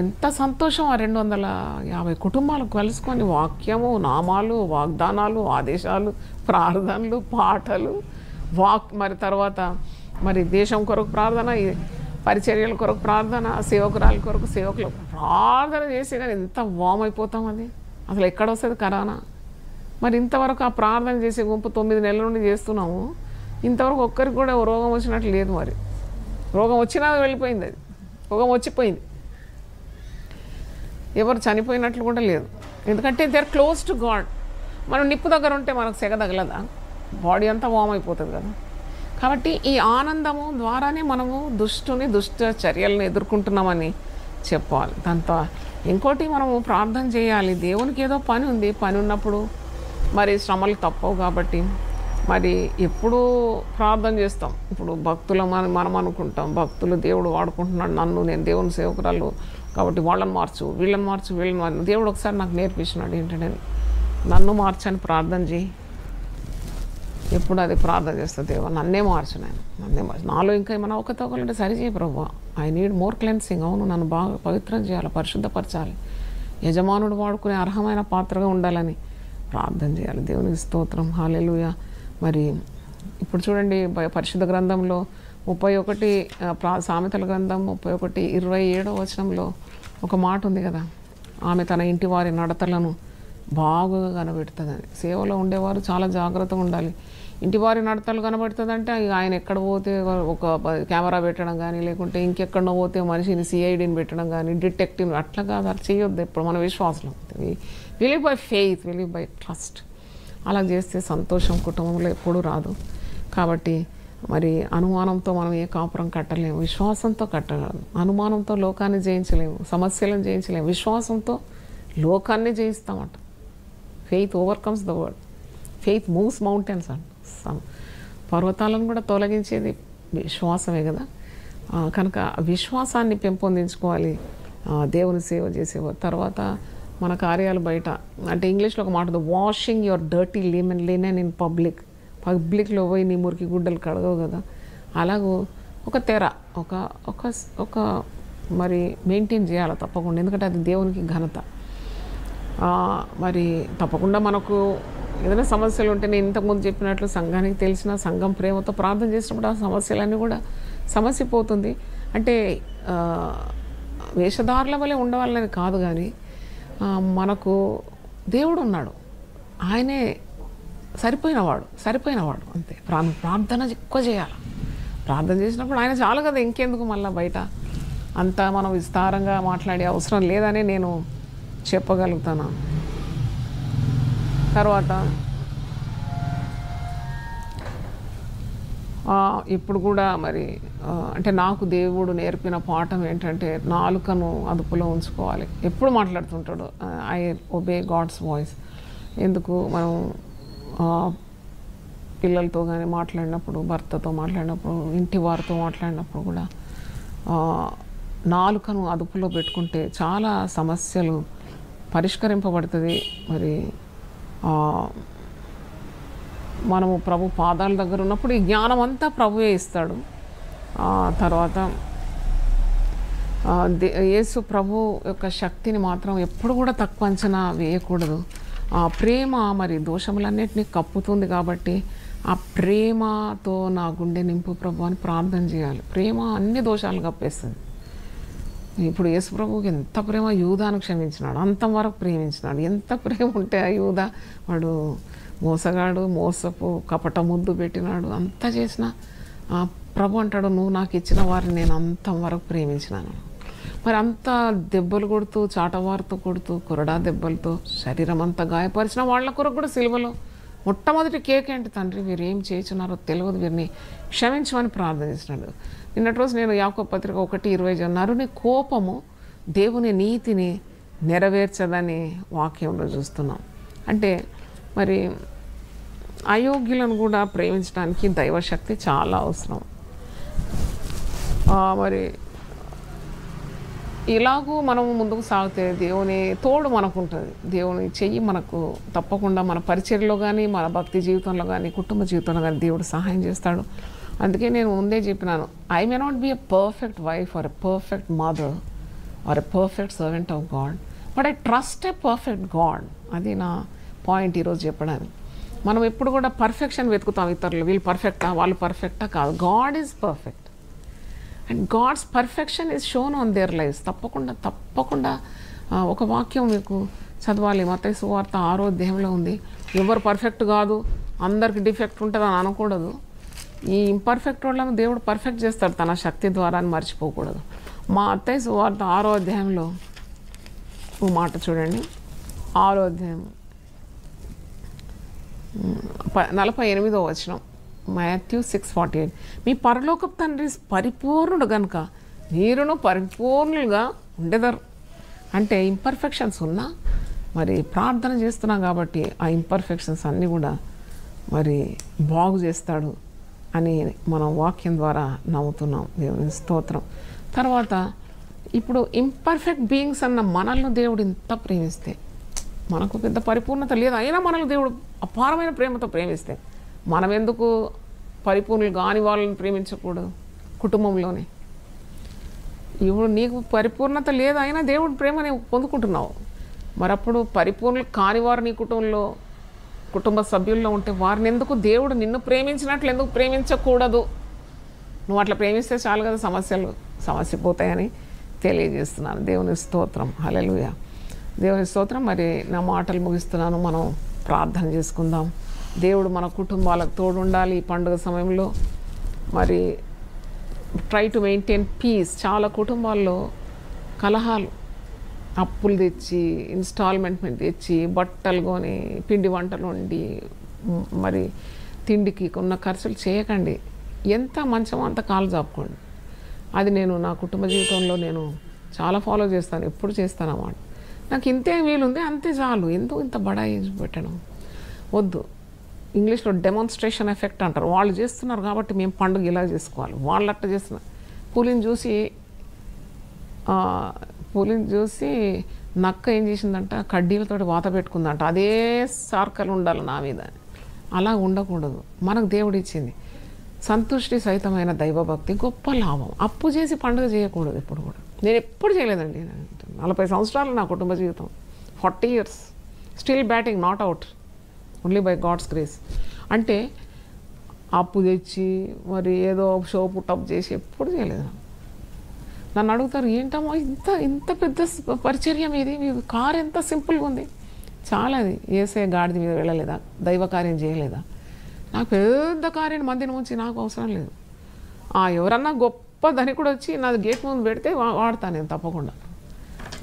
ఎంత సంతోషం! ఆ 250 కుటుంబాలు కలుసుకొని వాక్యము, నామాలు, వాగ్దానాలు, ఆదేశాలు, ప్రార్థనలు, పాటలు, మరి తర్వాత మరి దేశం కొరకు ప్రార్థన, పరిచర్యల కొరకు ప్రార్థన, సేవకురాల కొరకు సేవకుల ప్రార్థన చేసి కానీ ఎంత వామ్ అయిపోతాం. అది అసలు ఎక్కడ వస్తుంది కరోనా? మరి ఇంతవరకు ఆ ప్రార్థన చేసే గుంపు 9 నెలల నుండి చేస్తున్నాము, ఇంతవరకు ఒక్కరికి కూడా రోగం వచ్చినట్లు లేదు. మరి రోగం వచ్చినా వెళ్ళిపోయింది, అది రోగం వచ్చిపోయింది, ఎవరు చనిపోయినట్లు కూడా లేదు. ఎందుకంటే they are close to God. మనం నిప్పు దగ్గర ఉంటే మనకు సెగ తగలదా? బాడీ అంతా వామ్ అయిపోతుంది కదా. కాబట్టి ఈ ఆనందము ద్వారానే మనము దుష్ట చర్యలను ఎదుర్కొంటున్నామని చెప్పాలి. దాంతో ఇంకోటి మనము ప్రార్థన చేయాలి. దేవునికి ఏదో పని ఉంది, పని ఉన్నప్పుడు మరి శ్రమలు తప్పవు. కాబట్టి మరి ఎప్పుడూ ప్రార్థన చేస్తాం. ఇప్పుడు భక్తులు మనం అనుకుంటాం, భక్తులు దేవుడు వాడుకుంటున్నాడు నన్ను, నేను దేవుని సేవకురాలు కాబట్టి వాళ్ళని మార్చు, వీళ్ళని మార్చు, వీళ్ళని మార్చు. దేవుడు ఒకసారి నాకు నేర్పించినాడు ఏంటంటే, నన్ను మార్చని ప్రార్థన చేయి. ఎప్పుడు అది ప్రార్థన చేస్తా, దేవా నన్నే మార్చు, నన్నే మార్చు, నాలో ఇంకా ఏమైనా ఒకతోకలంటే సరిచేయి ప్రభు, ఐ నీడ్ మోర్ క్లెన్సింగ్. అవును, నన్ను బాగా పవిత్రం చేయాలి, పరిశుద్ధపరచాలి, యజమానుడు వాడుకునే అర్హమైన పాత్రగా ఉండాలని ప్రార్థన చేయాలి. దేవునికి స్తోత్రం, హల్లెలూయా. మరి ఇప్పుడు చూడండి, పరిశుద్ధ గ్రంథంలో 31 సామెతల గ్రంథం 31:27 వచనంలో ఒక మాట ఉంది కదా, ఆమె తన ఇంటి వారి నడతలను బాగుగా కనబెడుతుందని. సేవలో ఉండేవారు చాలా జాగ్రత్తగా ఉండాలి. ఇంటి వారి నడతలు కనబడుతుందంటే ఆయన ఎక్కడ పోతే ఒక కెమెరా పెట్టడం కానీ, లేకుంటే ఇంకెక్కడో పోతే మనిషిని సిఐడిని పెట్టడం కానీ, డిటెక్టివ్ అట్లా కాదు, అది చేయొద్దు. ఇప్పుడు మన విశ్వాసం విలివ్ బై ఫెయిత్, విలివ్ బై ట్రస్ట్. అలా చేస్తే సంతోషం కుటుంబంలో ఎప్పుడూ రాదు. కాబట్టి మరి అనుమానంతో మనం ఏ కాపురం కట్టలేము, విశ్వాసంతో కట్టగలము. అనుమానంతో లోకాన్ని జయించలేము, సమస్యలను జయించలేము, విశ్వాసంతో లోకాన్ని జయిస్తామంట. Faith overcomes the world. Faith moves mountains అంట. పర్వతాలను కూడా తొలగించేది విశ్వాసమే కదా. కనుక విశ్వాసాన్ని పెంపొందించుకోవాలి దేవుని సేవ చేసేవారు. తర్వాత మన కార్యాలు బయట, అంటే ఇంగ్లీష్లో ఒక మాట ఉంది, washing your dirty linen in పబ్లిక్లో పోయి నీ మురికి గుడ్డలు కడగవు కదా, అలాగూ ఒక తెర ఒక ఒక ఒక మరి మెయింటైన్ చేయాలి తప్పకుండా, ఎందుకంటే అది దేవునికి ఘనత. మరి తప్పకుండా మనకు ఏదైనా సమస్యలు ఉంటే నేను ఇంతకుముందు చెప్పినట్లు సంఘానికి తెలిసిన సంఘం ప్రేమతో ప్రార్థన చేసినప్పుడు ఆ సమస్యలన్నీ కూడా సమస్య పోతుంది. అంటే వేషధారుల వలె ఉండవాలని కాదు, కానీ మనకు దేవుడు ఉన్నాడు, ఆయనే సరిపోయినవాడు అంతే. ప్రార్థన ఎక్కువ చేయాలి. ప్రార్థన చేసినప్పుడు ఆయన చాలు కదా, ఇంకెందుకు మళ్ళీ బయట అంతా మనం విస్తారంగా మాట్లాడే అవసరం లేదని నేను చెప్పగలుగుతాను. తర్వాత ఇప్పుడు కూడా మరి అంటే నాకు దేవుడు నేర్పిన పాఠం ఏంటంటే నాలుకను అదుపులో ఉంచుకోవాలి. ఎప్పుడు మాట్లాడుతుంటాడు, ఐ ఒబే గాడ్స్ వాయిస్. ఎందుకు మనం పిల్లలతో కానీ మాట్లాడినప్పుడు, భర్తతో మాట్లాడినప్పుడు, ఇంటి వారితో మాట్లాడినప్పుడు కూడా నాలుకను అదుపులో పెట్టుకుంటే చాలా సమస్యలు పరిష్కరింపబడుతుంది. మరి మనము ప్రభు పాదాల దగ్గర ఉన్నప్పుడు ఈ జ్ఞానం అంతా ప్రభువే ఇస్తాడు. తర్వాత యేసు ప్రభు యొక్క శక్తిని మాత్రం ఎప్పుడు కూడా తక్కువ అంచనా వేయకూడదు. ప్రేమ మరి దోషములన్నిటినీ కప్పుతుంది కాబట్టి ఆ ప్రేమతో నా గుండె నింపు ప్రభు అని ప్రార్థన చేయాలి. ప్రేమ అన్ని దోషాలు కప్పేస్తుంది. ఇప్పుడు యేసు ప్రభువుకి ఎంత ప్రేమ, యూదాను క్షమించినాడు, అంతవరకు ప్రేమించినాడు. ఎంత ప్రేమ ఉంటే ఆ యూదా, వాడు మోసగాడు, మోసపు కపట ముద్దు పెట్టినాడు, అంత చేసిన ప్రభు అంటాడు, నువ్వు నాకు ఇచ్చిన వారిని నేను అంతవరకు ప్రేమించినాను. మరి అంత దెబ్బలు కొడుతూ, చాటవారుతో కొడుతూ, కొరడా దెబ్బలతో శరీరం అంతా గాయపరిచిన వాళ్ళ కొరకు కూడా సిలువలో మొట్టమొదటి కేక్ ఏంటి, తండ్రి వీరు ఏం చేస్తున్నారో తెలియదు, వీరిని క్షమించమని ప్రార్థన చేసినాడు. నిన్నటి రోజు నేను యాకోబు పత్రిక 1:20 నరుని కోపము దేవుని నీతిని నెరవేర్చదని వాక్యంలో చూస్తున్నాం. అంటే మరి అయోగ్యులను కూడా ప్రేమించడానికి దైవశక్తి చాలా అవసరం. మరి ఇలాగూ మనము ముందుకు సాగితే దేవుని తోడు మనకు ఉంటుంది, దేవుని చెయ్యి మనకు తప్పకుండా మన పరిచర్యలో కానీ, మన భక్తి జీవితంలో కానీ, కుటుంబ జీవితంలో కానీ దేవుడు సహాయం చేస్తాడు. అందుకే నేను ముందే చెప్పినాను, I may not be a perfect wife or a perfect mother or a perfect servant of God, but I trust a perfect God. అది నా పాయింట్ ఈరోజు చెప్పడానికి. మనం ఎప్పుడు కూడా పర్ఫెక్షన్ వెతుకుతాం ఇతరులు, వీళ్ళు పర్ఫెక్టా, వాళ్ళు పర్ఫెక్టా కాదు. God is perfect and God's perfection is shown on their lives. తప్పకుండా ఒక వాక్యం మీకు చదవాలి. మత్తయి సువార్త 6వ అధ్యాయంలో ఉంది. ఎవరు పర్ఫెక్ట్ కాదు, అందరికి డిఫెక్ట్ ఉంటుంది అని అనకూడదు. ఈ ఇంపర్ఫెక్ట్ వాళ్ళను దేవుడు పర్ఫెక్ట్ చేస్తాడు తన శక్తి ద్వారా అని మర్చిపోకూడదు. మత్తయి సువార్త 6వ అధ్యాయంలో ఓ మాట చూడండి. 6వ అధ్యాయం 48వ వచనం, మాథ్యూ 6:48. మీ పరలోకపు తండ్రి పరిపూర్ణుడు గనుక మీరును పరిపూర్ణులుగా ఉండేదారు. అంటే ఇంపర్ఫెక్షన్స్ ఉన్నా మరి ప్రార్థన చేస్తున్నాం కాబట్టి ఆ ఇంపర్ఫెక్షన్స్ అన్నీ కూడా మరి బాగు చేస్తాడు అని మనం వాక్యం ద్వారా నమ్ముతున్నాం. దేవుని స్తోత్రం. తర్వాత ఇప్పుడు ఇంపర్ఫెక్ట్ బీయింగ్స్ అన్న మనల్ని దేవుడు ఇంత ప్రేమిస్తే, మనకు పెద్ద పరిపూర్ణత లేదు, అయినా మనల్ని దేవుడు అపారమైన ప్రేమతో ప్రేమిస్తే మనం ఎందుకు పరిపూర్ణులు కాని వాళ్ళని ప్రేమించకూడదు? కుటుంబంలోనే ఇప్పుడు నీకు పరిపూర్ణత లేదు, అయినా దేవుడు ప్రేమని పొందుకుంటున్నావు. మరి అప్పుడు పరిపూర్ణులు కాని వారు నీ కుటుంబంలో, కుటుంబ సభ్యుల్లో ఉంటే వారిని ఎందుకు దేవుడు నిన్ను ప్రేమించినట్లు ఎందుకు ప్రేమించకూడదు? నువ్వు అట్లా ప్రేమిస్తే చాలు కదా, సమస్య పోతాయని తెలియజేస్తున్నాను. దేవుని స్తోత్రం. హల్లెలూయా. దేవుని స్తోత్రం. మరి నా మాటలు ముగిస్తున్నాను. మనం ప్రార్థన చేసుకుందాం. దేవుడు మన కుటుంబాలకు తోడు ఉండాలి ఈ పండుగ సమయంలో. మరి ట్రై టు మెయింటైన్ పీస్. చాలా కుటుంబాల్లో కలహాలు, అప్పులు తెచ్చి, ఇన్స్టాల్మెంట్ మీద తెచ్చి, బట్టలు కొని, పిండి వంటలు వండి, మరి తిండికి ఉన్న ఖర్చులు చేయకండి. ఎంత మంచమో అంత కాలు చాపుకోండి. అది నేను నా కుటుంబ జీవితంలో నేను చాలా ఫాలో చేస్తాను, ఎప్పుడు చేస్తాను అన్నమాట. నాకు ఇంతే వీలుంది అంతే చాలు, ఎందుకు ఇంత బడాయి పెట్టడం వద్దు. ఇంగ్లీష్లో డెమాన్స్ట్రేషన్ ఎఫెక్ట్ అంటారు. వాళ్ళు చేస్తున్నారు కాబట్టి మేము పండుగ ఇలా చేసుకోవాలి, వాళ్ళు అట్లా చేస్తున్నారు. పులిని చూసి నక్క ఏం చేసిందంట, కడ్డీలతో వాత పెట్టుకుందంట. అదే సార్కలు ఉండాలి నా మీద. అలా ఉండకూడదు. మనకు దేవుడు ఇచ్చింది సంతుష్టి సహితమైన దైవభక్తి గొప్ప లాభం. అప్పు చేసి పండుగ చేయకూడదు ఎప్పుడు కూడా. నేను ఎప్పుడు చేయలేదండి. 40 సంవత్సరాలు నా కుటుంబ జీవితం, 40 years still batting, not out, only by God's grace. అంటే అప్పు తెచ్చి మరి ఏదో షో పుట్టప్ చేసి ఎప్పుడు చేయలేదు. నన్ను అడుగుతారు, ఏంటమ్మో ఇంత పెద్ద పరిచర్యం ఇది, మీ కారు ఎంత సింపుల్గా ఉంది. చాలా అది ఏసే గాడిద మీద వెళ్ళలేదా, దైవ కార్యం చేయలేదా? నాకు పెద్ద కార్యం మందిని ఉంచి నాకు అవసరం లేదు. ఎవరన్నా గొప్ప ధనికుడు వచ్చి నాది గేట్ ముందు పెడితే వాడతాను నేను తప్పకుండా.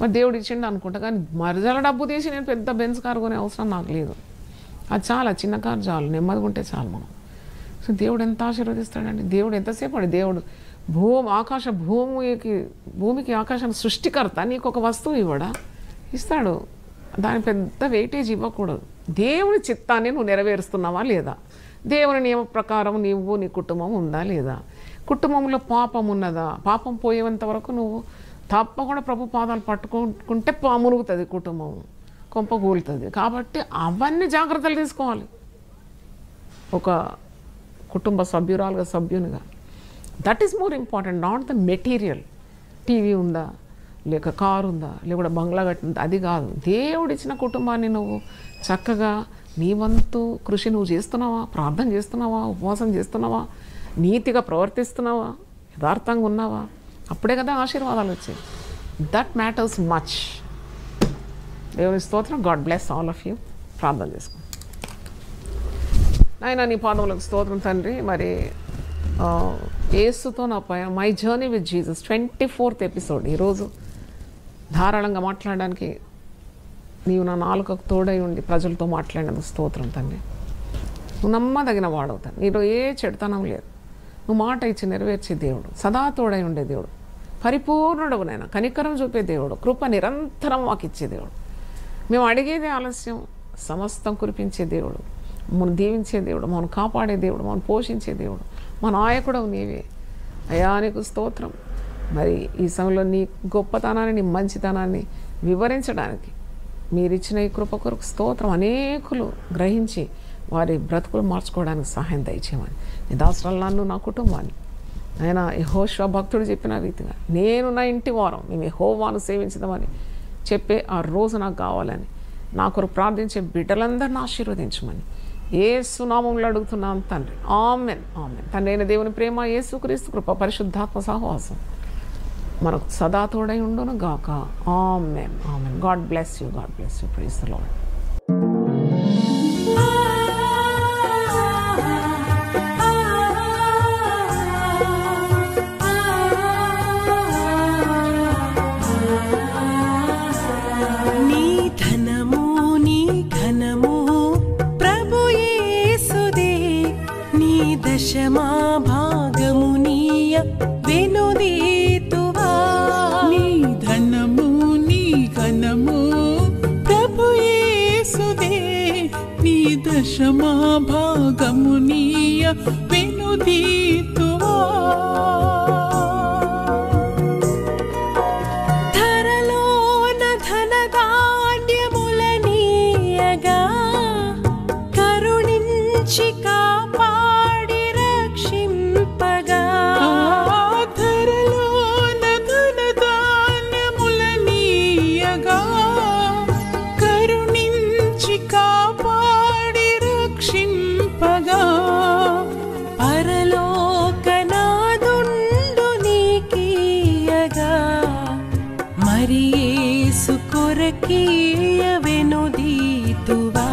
మరి దేవుడు ఇచ్చిండు అనుకుంటా. కానీ మరజల డబ్బు తీసి నేను పెద్ద బెంజ్ కారు కొనే అవసరం నాకు లేదు. అది చాలా చిన్న కారు చాలు, నెమ్మదిగా ఉంటే చాలు మనం. సో దేవుడు ఎంత ఆశీర్వదిస్తాడండి. దేవుడు ఎంతసేపు అండి, దేవుడు భూమికి ఆకాశాన్ని సృష్టికర్త. నీకు ఒక వస్తువు ఇవ్వడా? ఇస్తాడు. దాని పెద్ద వెయిటేజ్ ఇవ్వకూడదు. దేవుని చిత్తాన్ని నువ్వు నెరవేరుస్తున్నావా లేదా? దేవుని నియమ ప్రకారం నీవు నీ కుటుంబం ఉందా లేదా? కుటుంబంలో పాపం ఉన్నదా? పాపం పోయేంత వరకు నువ్వు తప్పకుండా ప్రభు పాదాలు పట్టుకుంటే మునుగుతుంది కుటుంబం, కొంప కూలుతుంది. కాబట్టి అవన్నీ జాగ్రత్తలు తీసుకోవాలి ఒక కుటుంబ సభ్యునిగా. That is more important, not the material. TV ఉందా, లేక కారు ఉందా, లేకుండా బంగ్లా కట్టిందా, అది కాదు. దేవుడిచ్చిన కుటుంబాన్ని నువ్వు చక్కగా నీ వంతు కృషి నువ్వు చేస్తున్నావా? ప్రార్థన చేస్తున్నావా? ఉపవాసం చేస్తున్నావా? నీతిగా ప్రవర్తిస్తున్నావా? యథార్థంగా ఉన్నావా? అప్పుడే కదా ఆశీర్వాదాలు వచ్చాయి. That matters much. దేవుని స్తోత్రం. God bless all of you. ప్రార్థన చేసుకో. నాయన నీ పాదములకు స్తోత్రం తండ్రి. మరి యేసుతో నా పైన my journey with Jesus 24th episode ఈరోజు ధారాళంగా మాట్లాడడానికి నీవు నా నాలుకకు తోడై ఉండి ప్రజలతో మాట్లాడినందుకు స్తోత్రం తండ్రి. నువ్వు నమ్మదగిన వాడవుతాను. నీలో ఏ చెడుతనం లేదు. నువ్వు మాట ఇచ్చి నెరవేర్చే దేవుడు, సదా తోడై ఉండే దేవుడు, పరిపూర్ణుడు నైనా, కనికరం చూపే దేవుడు, కృప నిరంతరం మాకు ఇచ్చే దేవుడు. మేము అడిగేదే ఆలస్యం, సమస్తం కురిపించే దేవుడు, మనం దీవించే దేవుడు, మనం కాపాడే దేవుడు, మనం పోషించే దేవుడు, మన నాయకుడవు నీవే. అయ్యా నీకు స్తోత్రం. మరి ఈ సమయంలో నీ గొప్పతనాన్ని, నీ మంచితనాన్ని వివరించడానికి మీరిచ్చిన ఈ కృప కొరకు స్తోత్రం. అనేకులు గ్రహించి వారి బ్రతుకులు మార్చుకోవడానికి సహాయం దయచేయమని నీ దాసురాలు నన్ను, నా కుటుంబాన్ని ఆయన యెహోషువ భక్తుడు చెప్పిన రీతిగా నేను నా ఇంటి వారం మేము యెహోవాను సేవించదామని చెప్పే ఆ రోజు నాకు కావాలని నా కొరకు ప్రార్థించే బిడ్డలందరిని ఆశీర్వదించమని యేసు నామములో అడుగుతున్నాను తండ్రి. ఆమెన్. ఆమెన్. తండ్రి అయిన దేవుని ప్రేమ, యేసుక్రీస్తు కృప, పరిశుద్ధాత్మ సహవాసం మనకు సదా తోడై ఉండును గాక. Amen. Amen. God bless you. God bless you. Praise the Lord. దశమా భాగమునీయ వెనుదీతువా. నీ ధనము నీ ఘనము ప్రభు యేసుదే. నీ దశమా భాగమునీయ వెనుదీతువా. ధరలోన ధనధాన్యములనీయగా కరుణించి కొరకీయ వెనుదీతువా.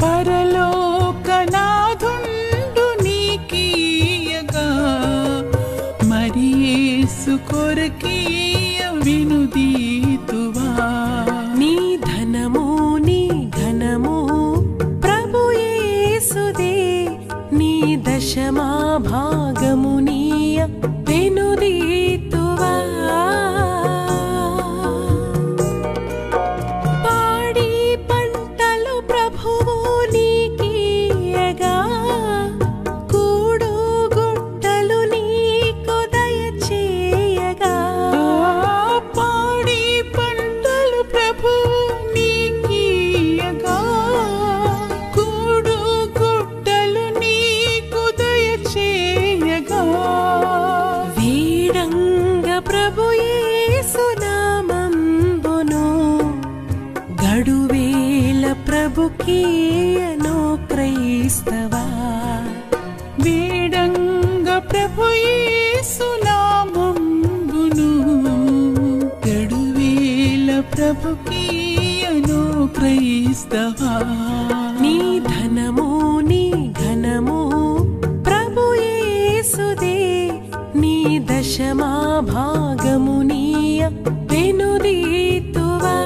పరలోకనాథుండు నీకీయగా మరి యేసు కొరకీయ వెనుదీతువా. నీ ధనము నీ ఘనము ప్రభు యేసుదే. నీ దశమా భాగమునీయ వెనుదీతువా. పాడి పంటలు ప్రభువు నీకీ ప్రభుకీయను క్రైస్తవా వేడంగ ప్రభు యేసు నామంబును గడువేల ప్రభుకీయను క్రైస్తవా నీ ధనము నీ ఘనము ప్రభు యేసుదే నీ దశమా భాగము నీయ వెనుదీతువా